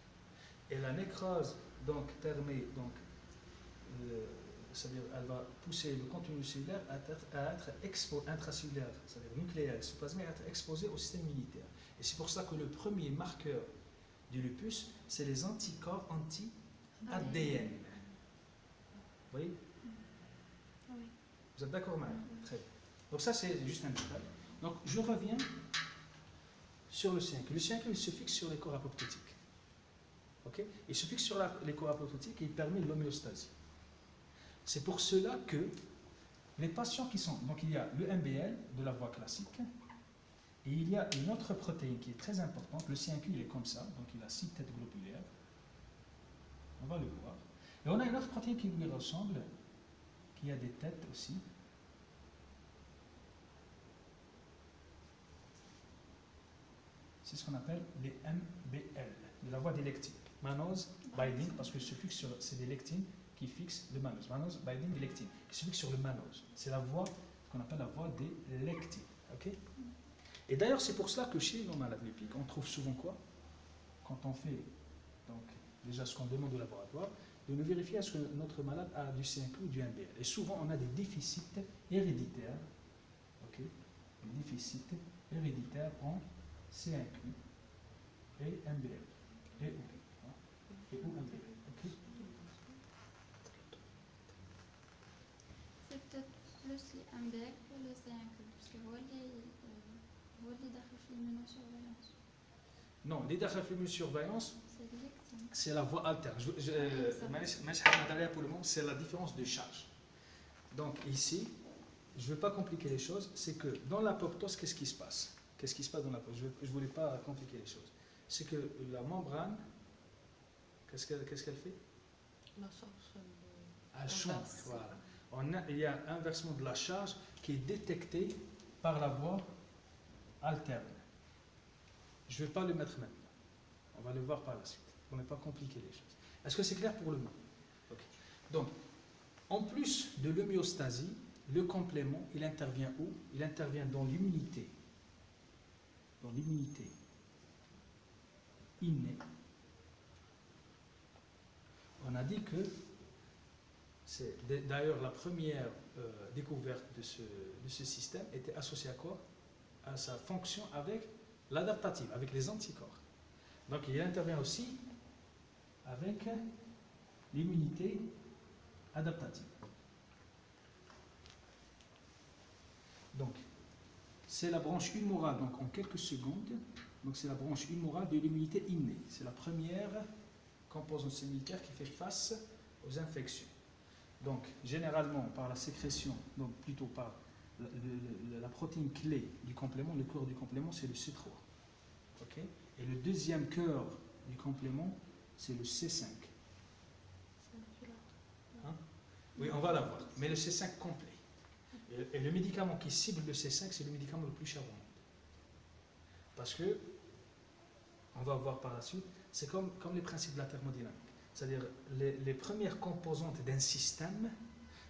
Et la nécrose donc permet, c'est-à-dire elle va pousser le contenu cellulaire à être intracellulaire, c'est-à-dire nucléaire, cytoplasmique, à être exposé au système immunitaire. Et c'est pour ça que le premier marqueur du lupus, c'est les anticorps anti-ADN. Vous voyez? Oui. Vous êtes d'accord, Marie? Très bien. Donc ça, c'est juste un détail. Donc, je reviens sur le C1Q. Le C1Q, il se fixe sur les corps apoptotiques. Okay? Il se fixe sur les corps apoptotiques et il permet l'homéostasie. C'est pour cela que les patients qui sont... Donc, il y a le MBL de la voie classique et il y a une autre protéine qui est très importante. Le C1Q, il est comme ça. Donc, il a 6 têtes globulaires. On va le voir. Et on a une autre protéine qui lui ressemble, qui a des têtes aussi. C'est ce qu'on appelle les MBL, de la voie des lectines. Mannose binding, parce que c'est des lectines qui fixent le mannose. Mannose binding des lectines, qui se fixe sur le mannose. C'est la voie qu'on appelle la voie des lectines. Okay? Et d'ailleurs, c'est pour cela que chez nos malades lipiques, on trouve souvent quoi? Quand on fait, donc, déjà ce qu'on demande au laboratoire, de nous vérifier est-ce que notre malade a du C1Q ou du MBL. Et souvent, on a des déficits héréditaires, okay? Des déficits héréditaires en C1Q et MBL. Et ou MBL. Okay? plus l'IMBEC ou le C1Q, parce que هو اللي داخل في l'immunosurveillance. Non, les surveillance, C'est l'électron. c'est la voie alterne. Pour le moment, c'est la différence de charge. Donc ici, je ne veux pas compliquer les choses, c'est que dans l'apoptose, qu'est-ce qui se passe? Qu'est-ce qui se passe dans l'apoptose? Je ne voulais pas compliquer les choses. C'est que la membrane, qu'est-ce qu'elle fait? Elle change. Voilà. Il y a un inversement de la charge qui est détecté par la voie alterne. Je ne vais pas le mettre maintenant. On va le voir par la suite. Pour ne pas compliquer les choses. Est-ce que c'est clair pour le moment? Okay. Donc, en plus de l'homéostasie, le complément, il intervient où? Il intervient dans l'immunité. Dans l'immunité innée. On a dit que c'est d'ailleurs la première découverte de ce système était associée à quoi? À sa fonction avec l'adaptative, avec les anticorps. Donc il intervient aussi avec l'immunité adaptative. Donc c'est la branche humorale, donc en quelques secondes, donc c'est la branche humorale de l'immunité innée. C'est la première composante immunitaire qui fait face aux infections. Donc généralement par la sécrétion, donc plutôt par la protéine clé du complément, le cœur du complément, c'est le C3. Okay? Et le deuxième cœur du complément, c'est le C5. Hein? Oui, on va l'avoir, mais le C5 complet. Et le médicament qui cible le C5, c'est le médicament le plus cher au monde. Parce que, on va voir par la suite, c'est comme les principes de la thermodynamique. C'est-à-dire, les premières composantes d'un système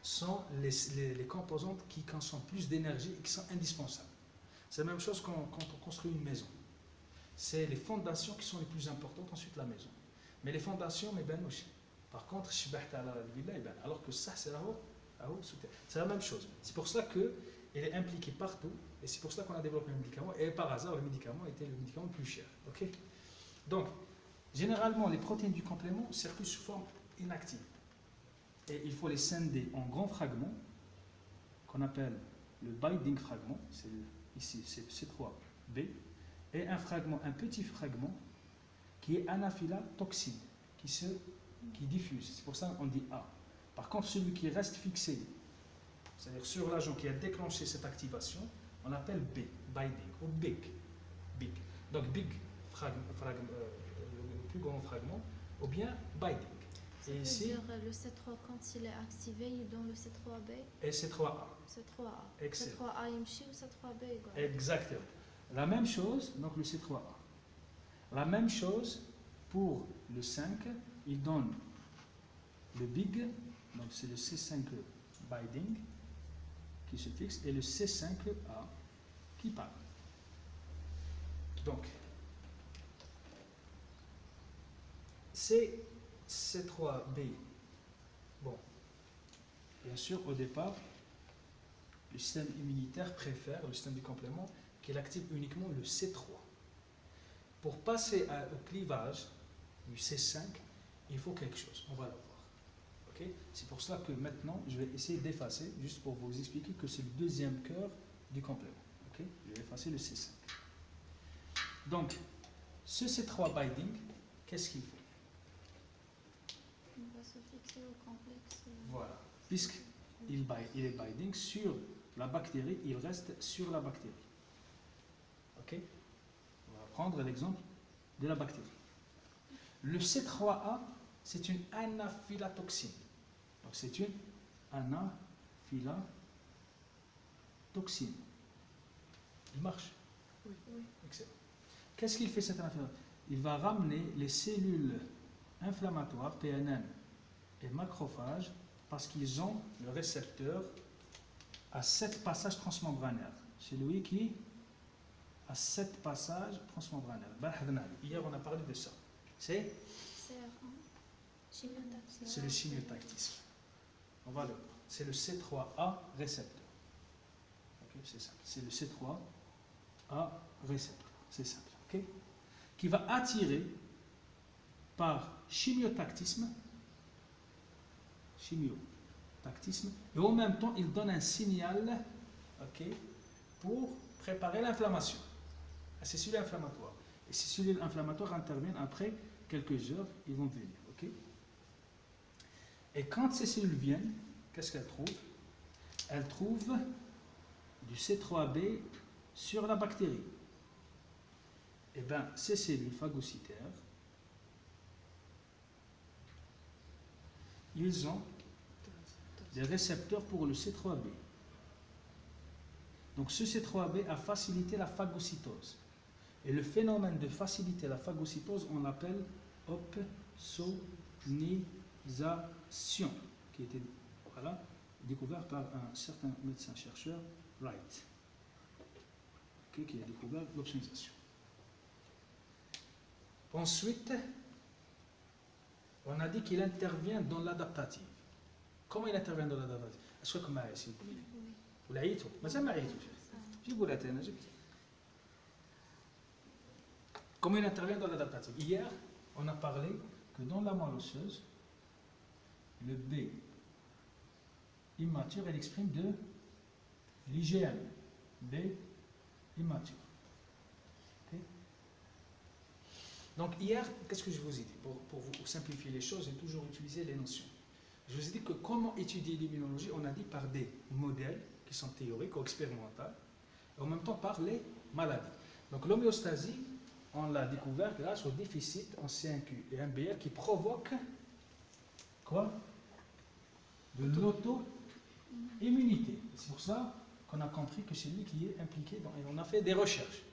sont les composantes qui consomment plus d'énergie et qui sont indispensables. C'est la même chose quand on construit une maison. C'est les fondations qui sont les plus importantes, ensuite la maison. Mais les fondations, par contre, alors que ça, c'est là-haut, c'est la même chose. C'est pour ça qu'elle est impliquée partout, et c'est pour ça qu'on a développé le médicament, et par hasard, le médicament était le médicament le plus cher. Okay? Donc, généralement, les protéines du complément circulent sous forme inactive. Et il faut les scinder en grands fragments, qu'on appelle le binding fragment, ici c'est C3b, et un petit fragment qui est anaphylatoxine, qui diffuse. C'est pour ça qu'on dit A. Par contre, celui qui reste fixé, c'est-à-dire sur l'agent qui a déclenché cette activation, on l'appelle B, binding, ou big. Donc big, le plus grand fragment, ou bien binding. Ça veut dire le C3, quand il est activé, il donne le C3b et C3a. C3a. Excellent. C3a yimchi ou C3b égale. Exactement. La même chose, donc le C3a. La même chose pour le 5, il donne le big, donc c'est le C5 binding qui se fixe, et le C5a qui part. Donc, C3b, bon, bien sûr, au départ, le système immunitaire préfère, le système du complément, qu'il active uniquement le C3. Pour passer au clivage du C5, il faut quelque chose, on va le voir. Okay? C'est pour cela que maintenant, je vais essayer d'effacer, juste pour vous expliquer que c'est le deuxième cœur du complément. Okay? Je vais effacer le C5. Donc, ce C3 binding, qu'est-ce qu'il fait? Il va se fixer au complexe. Voilà. Puisqu'il est binding sur la bactérie, il reste sur la bactérie. Ok? On va prendre l'exemple de la bactérie. Le C3A, c'est une anaphylatoxine. Donc c'est une anaphylatoxine. Il marche? Oui. Excellent. Qu'est-ce qu'il fait cette anaphylatoxine? Il va ramener les cellules inflammatoires, PNN et macrophages, parce qu'ils ont le récepteur à 7 passages transmembranaires. Celui qui a 7 passages transmembranaires. Hier, on a parlé de ça. C'est le chimiotactisme. On va le voir. C'est le C3A récepteur. Okay, c'est simple. C'est le C3A récepteur. C'est simple. Okay? Qui va attirer par chimiotactisme, tactisme, et en même temps, il donne un signal, ok, pour préparer l'inflammation à ces cellules inflammatoires. Et ces cellules inflammatoires interviennent après quelques heures, ils vont venir, ok. Et quand ces cellules viennent, qu'est-ce qu'elles trouvent? Elles trouvent du C3b sur la bactérie. Et bien, ces cellules phagocytaires, ils ont des récepteurs pour le C3b. Donc ce C3b a facilité la phagocytose. Et le phénomène de faciliter la phagocytose, on l'appelle opsonisation, qui a été découvert par un certain médecin-chercheur, Wright, qui a découvert l'opsonisation. Ensuite, on a dit qu'il intervient dans l'adaptative. Comment il intervient dans l'adaptative? Est-ce que معايا s'il vous plaît? ولا عيتوا؟ مازال ما عيتوش. جيبوا لها تاني جبت. Comment il intervient dans l'adaptative? Hier, on a parlé que dans la moelle osseuse, le B immature, elle exprime de l'IgM. B immature. Okay. Donc hier, qu'est-ce que je vous ai dit? Pour vous simplifier les choses, j'ai toujours utilisé les notions. Je vous ai dit que comment étudier l'immunologie, on a dit par des modèles qui sont théoriques ou expérimentaux, et en même temps par les maladies. Donc l'homéostasie, on l'a découvert grâce au déficit en C1Q et MBR qui provoque quoi? De l'auto-immunité. C'est pour ça qu'on a compris que c'est lui qui est impliqué dans, et on a fait des recherches.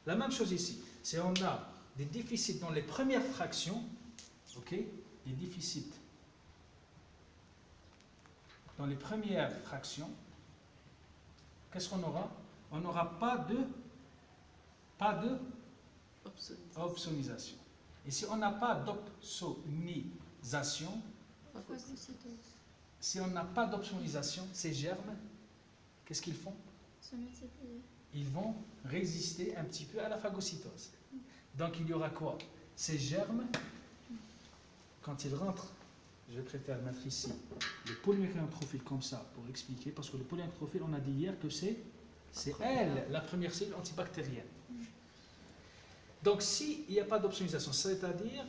La même chose ici, c'est on a des déficits dans les premières fractions, ok? Des déficits dans les premières fractions. Qu'est-ce qu'on aura? On n'aura pas de opsonisation. Et si on n'a pas d'opsonisation, si on n'a pas d'opsonisation, ces germes, qu'est-ce qu'ils font? Ils vont résister un petit peu à la phagocytose. Donc il y aura quoi? Ces germes, quand ils rentrent, je préfère mettre ici le polymicrotrophile comme ça pour expliquer, parce que le polymicrotrophile, on a dit hier que c'est elle, la première cellule antibactérienne. Donc s'il n'y a pas d'opsonisation, c'est-à-dire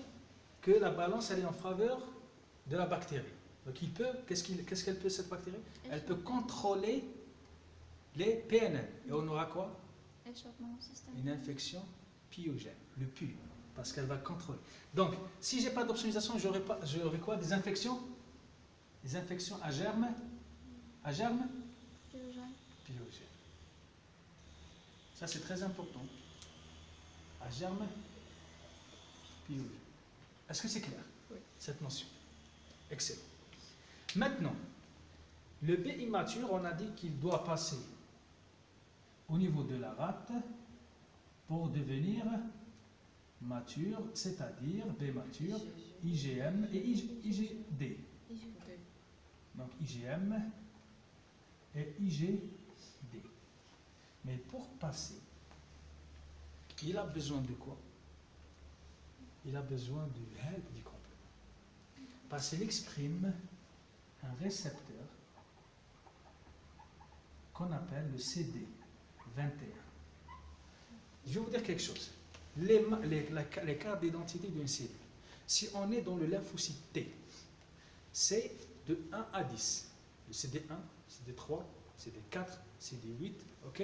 que la balance elle est en faveur de la bactérie. Donc il peut, qu'est-ce qu'elle peut cette bactérie? Elle peut contrôler les PNN. Et on aura quoi? Une infection pyogène, le PU, parce qu'elle va contrôler. Donc si j'ai pas d'opsonisation, j'aurai quoi? Des infections? Des infections à germes? À germes? Pyogène. Ça c'est très important. À germe pyogène. Est-ce que c'est clair? Oui. Cette notion? Excellent. Maintenant, le B immature, on a dit qu'il doit passer au niveau de la rate pour devenir mature, c'est-à-dire B mature, IgM et IgD. Donc IgM et IgD. Mais pour passer, il a besoin de quoi? Il a besoin du help du complément. Parce qu'il exprime un récepteur qu'on appelle le CD21. Je vais vous dire quelque chose. Les cartes d'identité d'une cellule, si on est dans le lymphocyte T, c'est de 1 à 10. Le CD1, CD3, CD4, CD8, ok?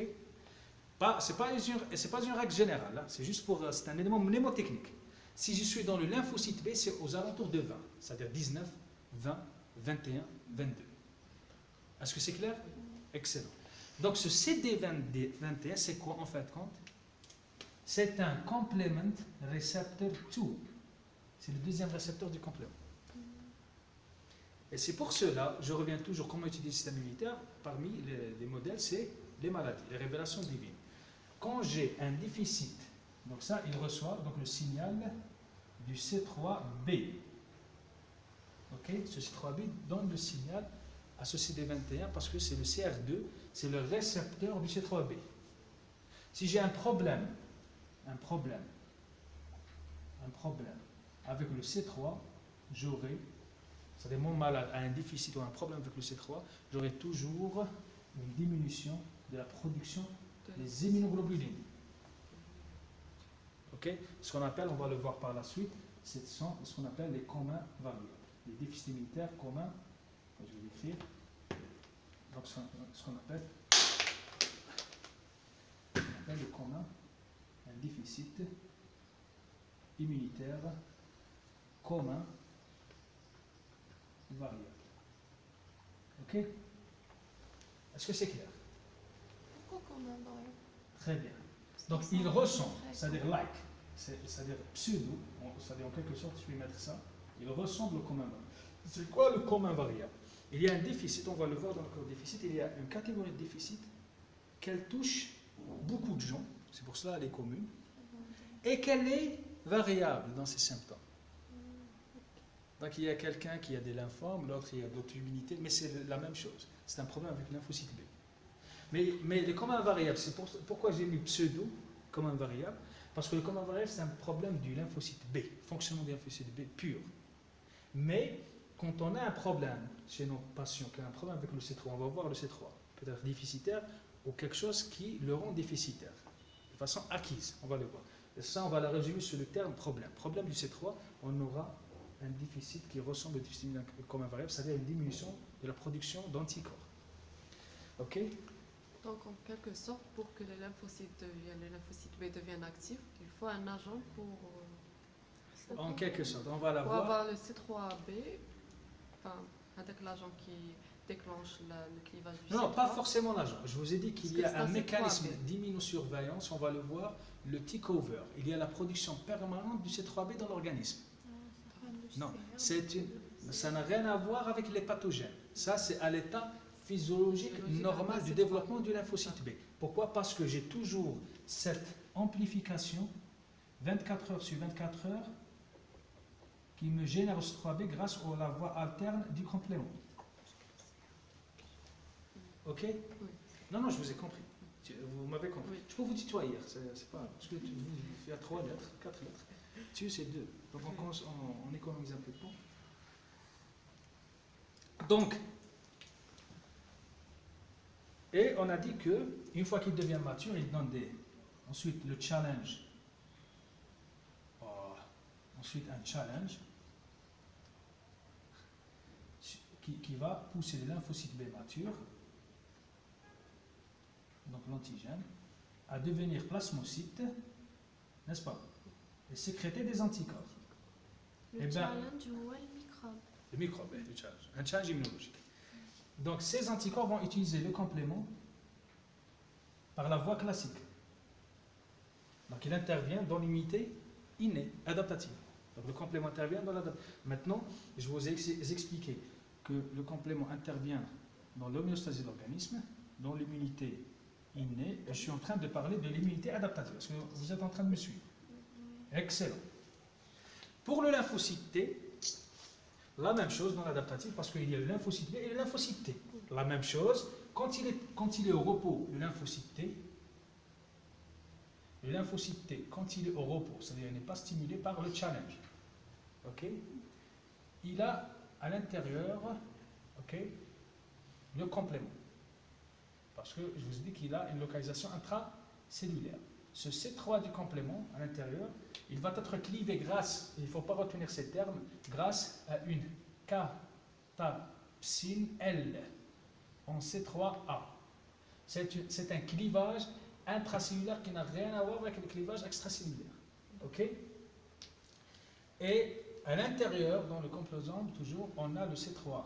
Ce n'est pas une règle générale, hein. C'est juste c'est un élément mnémotechnique. Si je suis dans le lymphocyte B, c'est aux alentours de 20, c'est-à-dire 19, 20, 21, 22. Est-ce que c'est clair? Excellent. Donc ce CD21, c'est quoi en fait compte? C'est un complement receptor 2. C'est le deuxième récepteur du complément. Et c'est pour cela, je reviens toujours, comment utiliser le système immunitaire, parmi les modèles, c'est les maladies, les révélations divines. Quand j'ai un déficit, donc ça, il reçoit donc le signal du C3b. Ok, ce C3b donne le signal à ce CD21 parce que c'est le CR2, c'est le récepteur du C3b. Si j'ai un problème avec le C3, j'aurai c'est-à-dire mon malade a un déficit ou un problème avec le C3, j'aurai toujours une diminution de la production des immunoglobulines. Ok? Ce qu'on appelle, on va le voir par la suite, ce sont ce qu'on appelle les communs variables. Les déficits immunitaires communs, je vais l'écrire, donc ce qu'on appelle le commun, un déficit immunitaire commun variable. Ok? Est-ce que c'est clair? Pourquoi quand même Très bien. Donc il ressemble, c'est-à-dire like, c'est-à-dire pseudo, c'est-à-dire en quelque sorte, je vais mettre ça, il ressemble au commun variable. C'est quoi le commun variable? Il y a un déficit, on va le voir dans le cours déficit, il y a une catégorie de déficit qu'elle touche beaucoup de gens, c'est pour cela qu'elle est commune, et qu'elle est variable dans ses symptômes. Donc il y a quelqu'un qui a des lymphomes, l'autre il y a d'autres immunités, mais c'est la même chose. C'est un problème avec le lymphocyte B. Mais le commun variable, c'est pourquoi j'ai mis pseudo commun variable, parce que le commun variable c'est un problème du lymphocyte B, fonctionnement du lymphocyte B pur. Mais quand on a un problème chez nos patients, qui a un problème avec le C3, on va voir le C3, peut-être déficitaire, ou quelque chose qui le rend déficitaire, de façon acquise, on va le voir. Et ça, on va le résumer sur le terme problème. Problème du C3, on aura un déficit qui ressemble au déficit commun variable, c'est-à-dire une diminution de la production d'anticorps. Ok? Donc, en quelque sorte, pour que les lymphocytes B deviennent actifs, il faut un agent pour... En quelque sorte, on va la pour voir. avoir le C3B, enfin, avec l'agent qui déclenche le clivage du Non, C3. pas forcément l'agent. Je vous ai dit qu'il y Parce a que un c'est un mécanisme C3B. d'immunosurveillance, on va le voir, le takeover. Il y a la production permanente du C3B dans l'organisme. Non, ça n'a rien à voir avec les pathogènes. Ça, c'est à l'état physiologique normal du développement du lymphocyte B. Pourquoi? Parce que j'ai toujours cette amplification 24 heures sur 24 heures qui me génère ce 3B grâce à la voie alterne du complément. Ok? Oui. Non, je vous ai compris. Vous m'avez compris. Oui. Je peux vous tutoyer, c'est pas. Parce que il y a 3 lettres, 4 lettres. Tu c'est 2. Donc on économise un peu de temps. Donc, et on a dit que une fois qu'il devient mature, il donne ensuite le challenge. Ensuite un challenge qui va pousser les lymphocytes B matures, donc l'antigène, à devenir plasmocytes, n'est-ce pas? Et sécréter des anticorps. Le challenge ou le microbe? Le microbe, le challenge. Un challenge immunologique. Donc ces anticorps vont utiliser le complément par la voie classique. Donc il intervient dans l'immunité innée, adaptative. Donc le complément intervient dans l'adaptation. Maintenant, je vous ai expliqué que le complément intervient dans l'homéostasie de l'organisme, dans l'immunité innée, et je suis en train de parler de l'immunité adaptative. Est-ce que vous êtes en train de me suivre? Excellent. Pour le lymphocyte T, la même chose dans l'adaptatif, parce qu'il y a le lymphocyte B et le lymphocyte T. La même chose, quand il est au repos, le lymphocyte T, quand il est au repos, c'est-à-dire qu'il n'est pas stimulé par le challenge, ok, il a à l'intérieur, ok, le complément. Parce que je vous ai dit qu'il a une localisation intracellulaire. Ce C3 du complément à l'intérieur, il va être clivé grâce, il ne faut pas retenir ces termes, grâce à une catapsine L en C3A. C'est un clivage intracellulaire qui n'a rien à voir avec le clivage extracellulaire. Ok? Et à l'intérieur, dans le composome, toujours, on a le C3A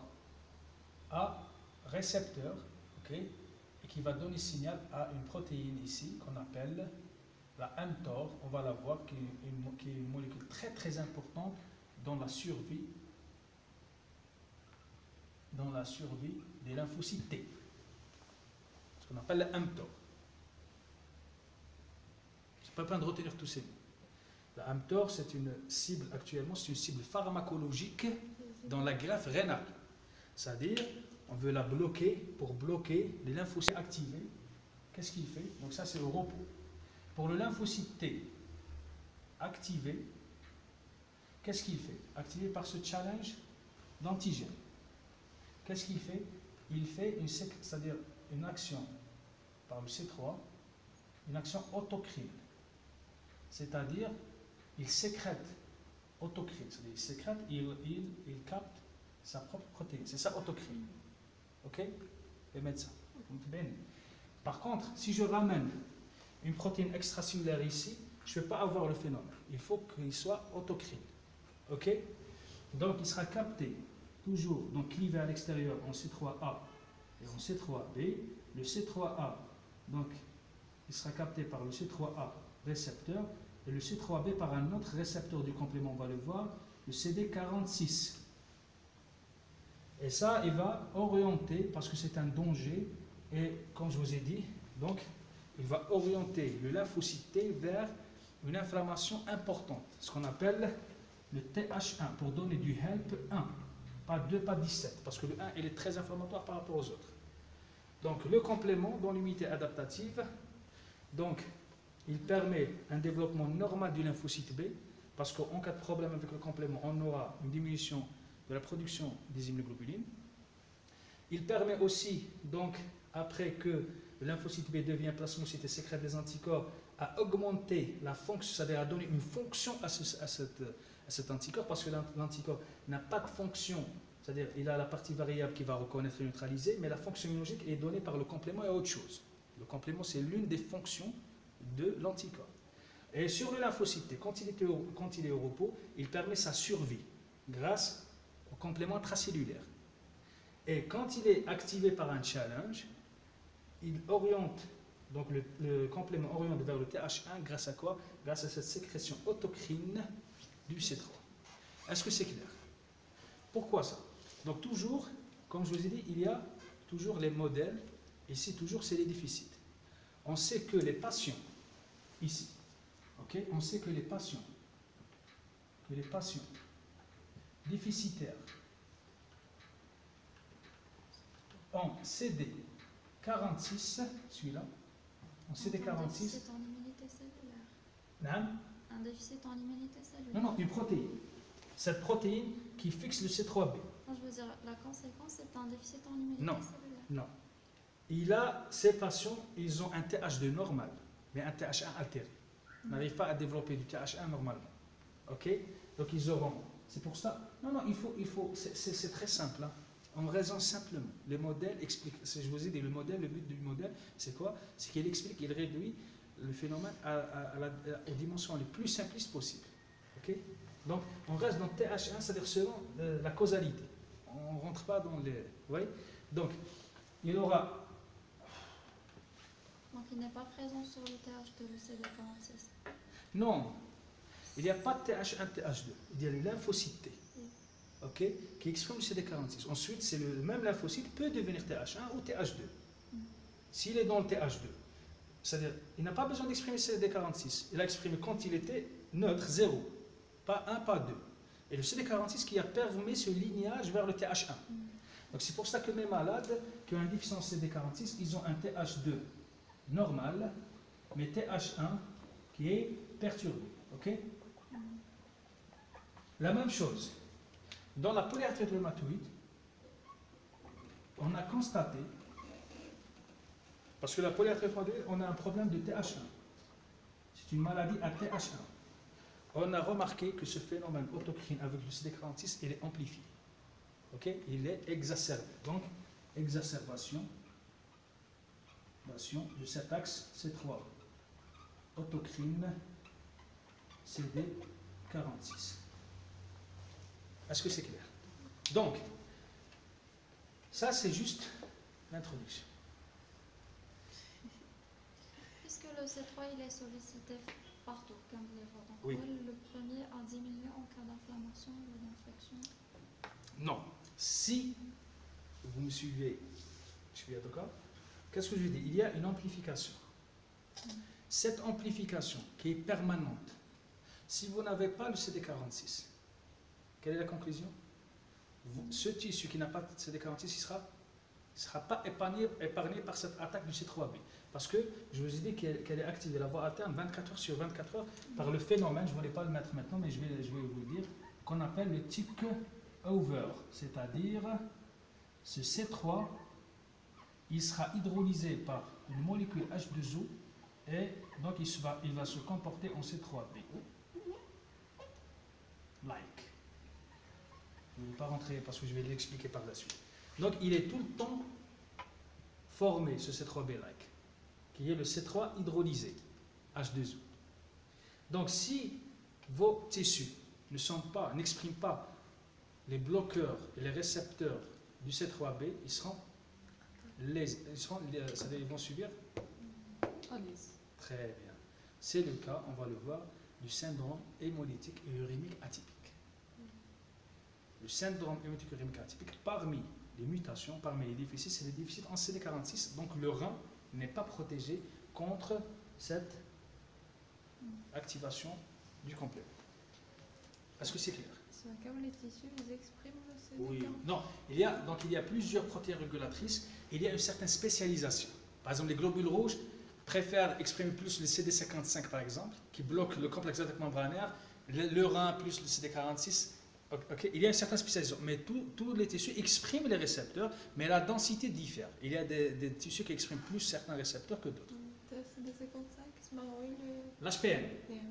récepteur, ok, et qui va donner signal à une protéine ici qu'on appelle la mTOR. On va la voir, qui est une molécule très très importante dans la survie des lymphocytes T. Ce qu'on appelle la mTOR. C'est pas peine de retenir tous ces mots. La mTOR, c'est une cible actuellement, c'est une cible pharmacologique dans la greffe rénale. C'est-à-dire, on veut la bloquer pour bloquer les lymphocytes activés. Qu'est-ce qu'il fait? Donc ça, c'est au repos. Pour le lymphocyte T activé, qu'est-ce qu'il fait? Activé par ce challenge d'antigène. Qu'est-ce qu'il fait? Il fait c'est-à-dire une action par le C3, une action autocrine. C'est-à-dire, il sécrète, autocrine, c'est-à-dire il sécrète, il capte sa propre protéine. C'est ça, autocrine. Ok? Et mettre ça. Par contre, si je ramène une protéine extracellulaire ici, je ne vais pas avoir le phénomène. Il faut qu'il soit autocrine. Ok? Donc, il sera capté toujours, donc clivé à l'extérieur en C3A et en C3B. Le C3A, donc, il sera capté par le C3A récepteur et le C3B par un autre récepteur du complément, on va le voir, le CD46. Et ça, il va orienter, parce que c'est un danger, et comme je vous ai dit, donc, il va orienter le lymphocyte T vers une inflammation importante, ce qu'on appelle le TH1, pour donner du HELP 1, pas 2, pas 17, parce que le 1, il est très inflammatoire par rapport aux autres. Donc, le complément dans l'unité adaptative, donc, il permet un développement normal du lymphocyte B, parce qu'en cas de problème avec le complément, on aura une diminution de la production des immunoglobulines. Il permet aussi, donc, après que le lymphocyte B devient plasmocyte et sécrète des anticorps, à augmenter la fonction, c'est-à-dire à donner une fonction à cet anticorps, parce que l'anticorps n'a pas de fonction, c'est-à-dire il a la partie variable qui va reconnaître et neutraliser, mais la fonction immunologique est donnée par le complément et autre chose. Le complément, c'est l'une des fonctions de l'anticorps. Et sur le lymphocyte T, quand il est au repos, il permet sa survie grâce au complément intracellulaire. Et quand il est activé par un challenge, il oriente, donc le complément oriente vers le TH1 grâce à quoi? Grâce à cette sécrétion autocrine du C3. Est-ce que c'est clair? Pourquoi ça? Donc toujours, comme je vous ai dit, il y a toujours les modèles, ici toujours c'est les déficits. On sait que les patients, ici, ok, on sait que les patients déficitaires en CD46, celui-là, en CD46. Un déficit en immunité cellulaire. Non, Un déficit en immunité cellulaire. non, une protéine. Cette protéine qui fixe le C3b. Non, je veux dire, la conséquence, c'est un déficit en immunité Non. cellulaire. Non. Ces patients, ils ont un TH2 normal, mais un TH1 altéré. Ils n'arrivent pas à développer du TH1 normalement. Ok? Donc ils auront. C'est pour ça. Non, il faut. C'est très simple. Hein. On raisonne simplement. Les modèles expliquent. Je vous ai dit, le but du modèle, c'est quoi? C'est qu'il explique, il réduit le phénomène aux dimensions les plus simplistes possibles. Ok? Donc on reste dans TH1, c'est-à-dire selon la causalité. On ne rentre pas dans les. Vous voyez? Donc il aura. Donc il n'est pas présent sur le TH de CD46. Non, il n'y a pas de TH1, TH2. Il y a le lymphocyte T, ok, qui exprime le CD46. Ensuite, c'est le même lymphocyte peut devenir TH1 ou TH2. S'il est dans le TH2, c'est-à-dire il n'a pas besoin d'exprimer CD46. Il a exprimé quand il était neutre, 0. Pas 1, pas 2. Et le CD46 qui a permis ce lignage vers le TH1. Donc c'est pour ça que mes malades qui ont une déficience CD46, ils ont un TH2 normal, mais TH1 qui est perturbé. Ok? La même chose. Dans la polyarthrite rhumatoïde, on a constaté, parce que la polyarthrite rhumatoïde, on a un problème de TH1. C'est une maladie à TH1. On a remarqué que ce phénomène autocrine avec le CD46, il est amplifié. Ok? Il est exacerbé. Donc, exacerbation de cet axe C3. Autocrine CD46. Est-ce que c'est clair? Donc, ça c'est juste l'introduction. Puisque le C3 il est sollicité partout, comme vous le voyez. Donc, Oui. le premier a diminué en cas d'inflammation ou d'infection. Non. Si vous me suivez, je suis d'accord. Qu'est-ce que je dis? Il y a une amplification. Cette amplification qui est permanente, si vous n'avez pas le CD46, quelle est la conclusion? Ce tissu qui n'a pas de CD46, il ne sera pas épargné par cette attaque du C3b. Parce que je vous ai dit qu'elle est activée, la voie alterne, 24 heures sur 24 heures, par le phénomène, je ne voulais pas le mettre maintenant, mais je vais vous le dire, qu'on appelle le TYK1. over, c'est-à-dire ce C3, il sera hydrolysé par une molécule H2O et donc il va se comporter en C3B. Like. Je ne vais pas rentrer parce que je vais l'expliquer par la suite. Donc il est tout le temps formé, ce C3B-like, qui est le C3 hydrolysé, H2O. Donc si vos tissus n'expriment pas les bloqueurs et les récepteurs du C3B, ils vont subir. Très bien. C'est le cas, on va le voir, du syndrome hémolytique et urémique atypique. Le syndrome hémolytique et urémique atypique, parmi les mutations, parmi les déficits, c'est le déficit en CD46. Donc le rein n'est pas protégé contre cette activation du complément. Est-ce que c'est clair? C'est un cas où les tissus ils expriment le CD40. Oui. Non, il y a plusieurs protéines régulatrices. Il y a une certaine spécialisation. Par exemple, les globules rouges préfèrent exprimer plus le CD55 par exemple, qui bloque le complexe d'attaque membranaire, le rein plus le CD46. Okay. Il y a une certaine spécialisation, mais tous les tissus expriment les récepteurs, mais la densité diffère. Il y a des tissus qui expriment plus certains récepteurs que d'autres. CD55, c'est marrant, l'HPN.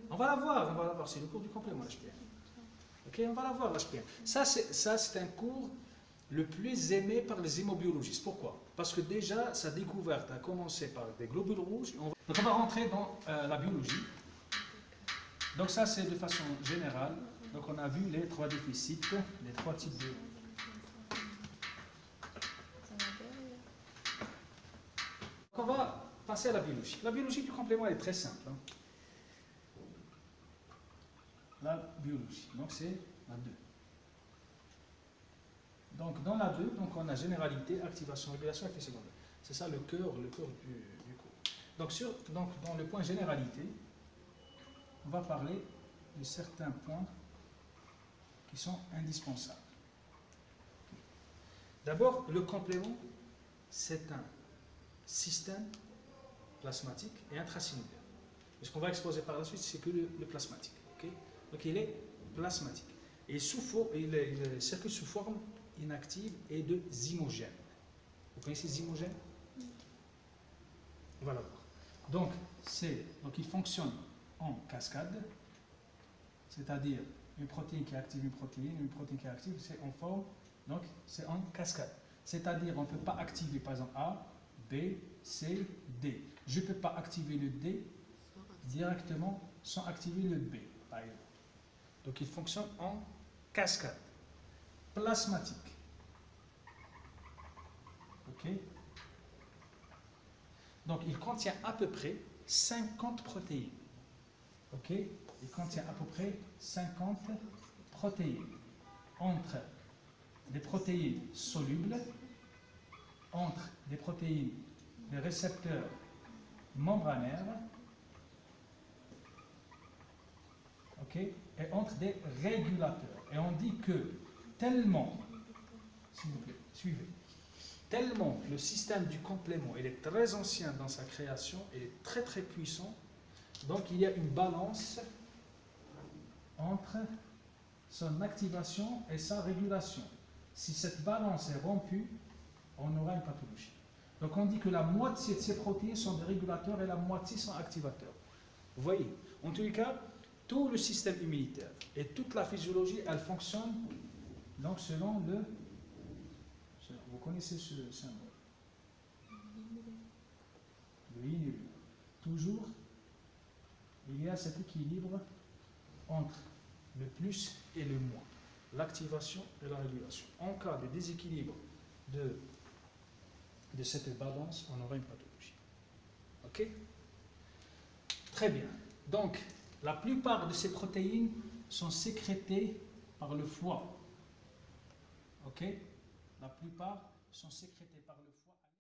On va la voir, c'est le cours du complément, l'HPN. Ok, on va la voir, l'HPN. Ça, c'est un cours le plus aimé par les hémobiologistes. Pourquoi? Parce que déjà, sa découverte a commencé par des globules rouges. Donc on va rentrer dans la biologie. Donc ça, c'est de façon générale. Donc on a vu les trois déficits, les trois types de... Donc on va passer à la biologie. La biologie du complément est très simple. La biologie, donc c'est la 2. Donc dans la 2, donc on a généralité, activation, régulation, effet secondaire. C'est ça le cœur du cours. Donc dans le point généralité, on va parler de certains points qui sont indispensables. D'abord, le complément, c'est un système plasmatique et intracellulaire. Ce qu'on va exposer par la suite, c'est que le plasmatique. Okay? Donc il est plasmatique. Et il circule sous forme inactive et de zymogène. Vous connaissez zymogène? On va la voir. Donc il fonctionne en cascade, c'est-à-dire une protéine qui active une protéine qui active, c'est en forme, donc c'est en cascade. C'est-à-dire on ne peut pas activer par exemple A, B, C, D. Je ne peux pas activer le D directement sans activer le B, par exemple. Donc il fonctionne en cascade. Plasmatique. Ok? Donc il contient à peu près 50 protéines. Ok? Il contient à peu près 50 protéines. Entre des protéines solubles, entre des protéines, des récepteurs membranaires, ok, et entre des régulateurs. Et on dit que tellement, s'il vous plaît, suivez, tellement le système du complément, il est très ancien dans sa création, il est très très puissant, donc il y a une balance entre son activation et sa régulation. Si cette balance est rompue, on aura une pathologie. Donc on dit que la moitié de ces protéines sont des régulateurs et la moitié sont activateurs. Vous voyez, en tous les cas, tout le système immunitaire et toute la physiologie, elle fonctionne donc selon le... Vous connaissez ce symbole? Le yin et le yang. Toujours, il y a cet équilibre entre le plus et le moins, l'activation et la régulation. En cas de déséquilibre de cette balance, on aura une pathologie. Ok? Très bien. Donc, la plupart de ces protéines sont sécrétées par le foie. Ok? La plupart sont sécrétées par le foie.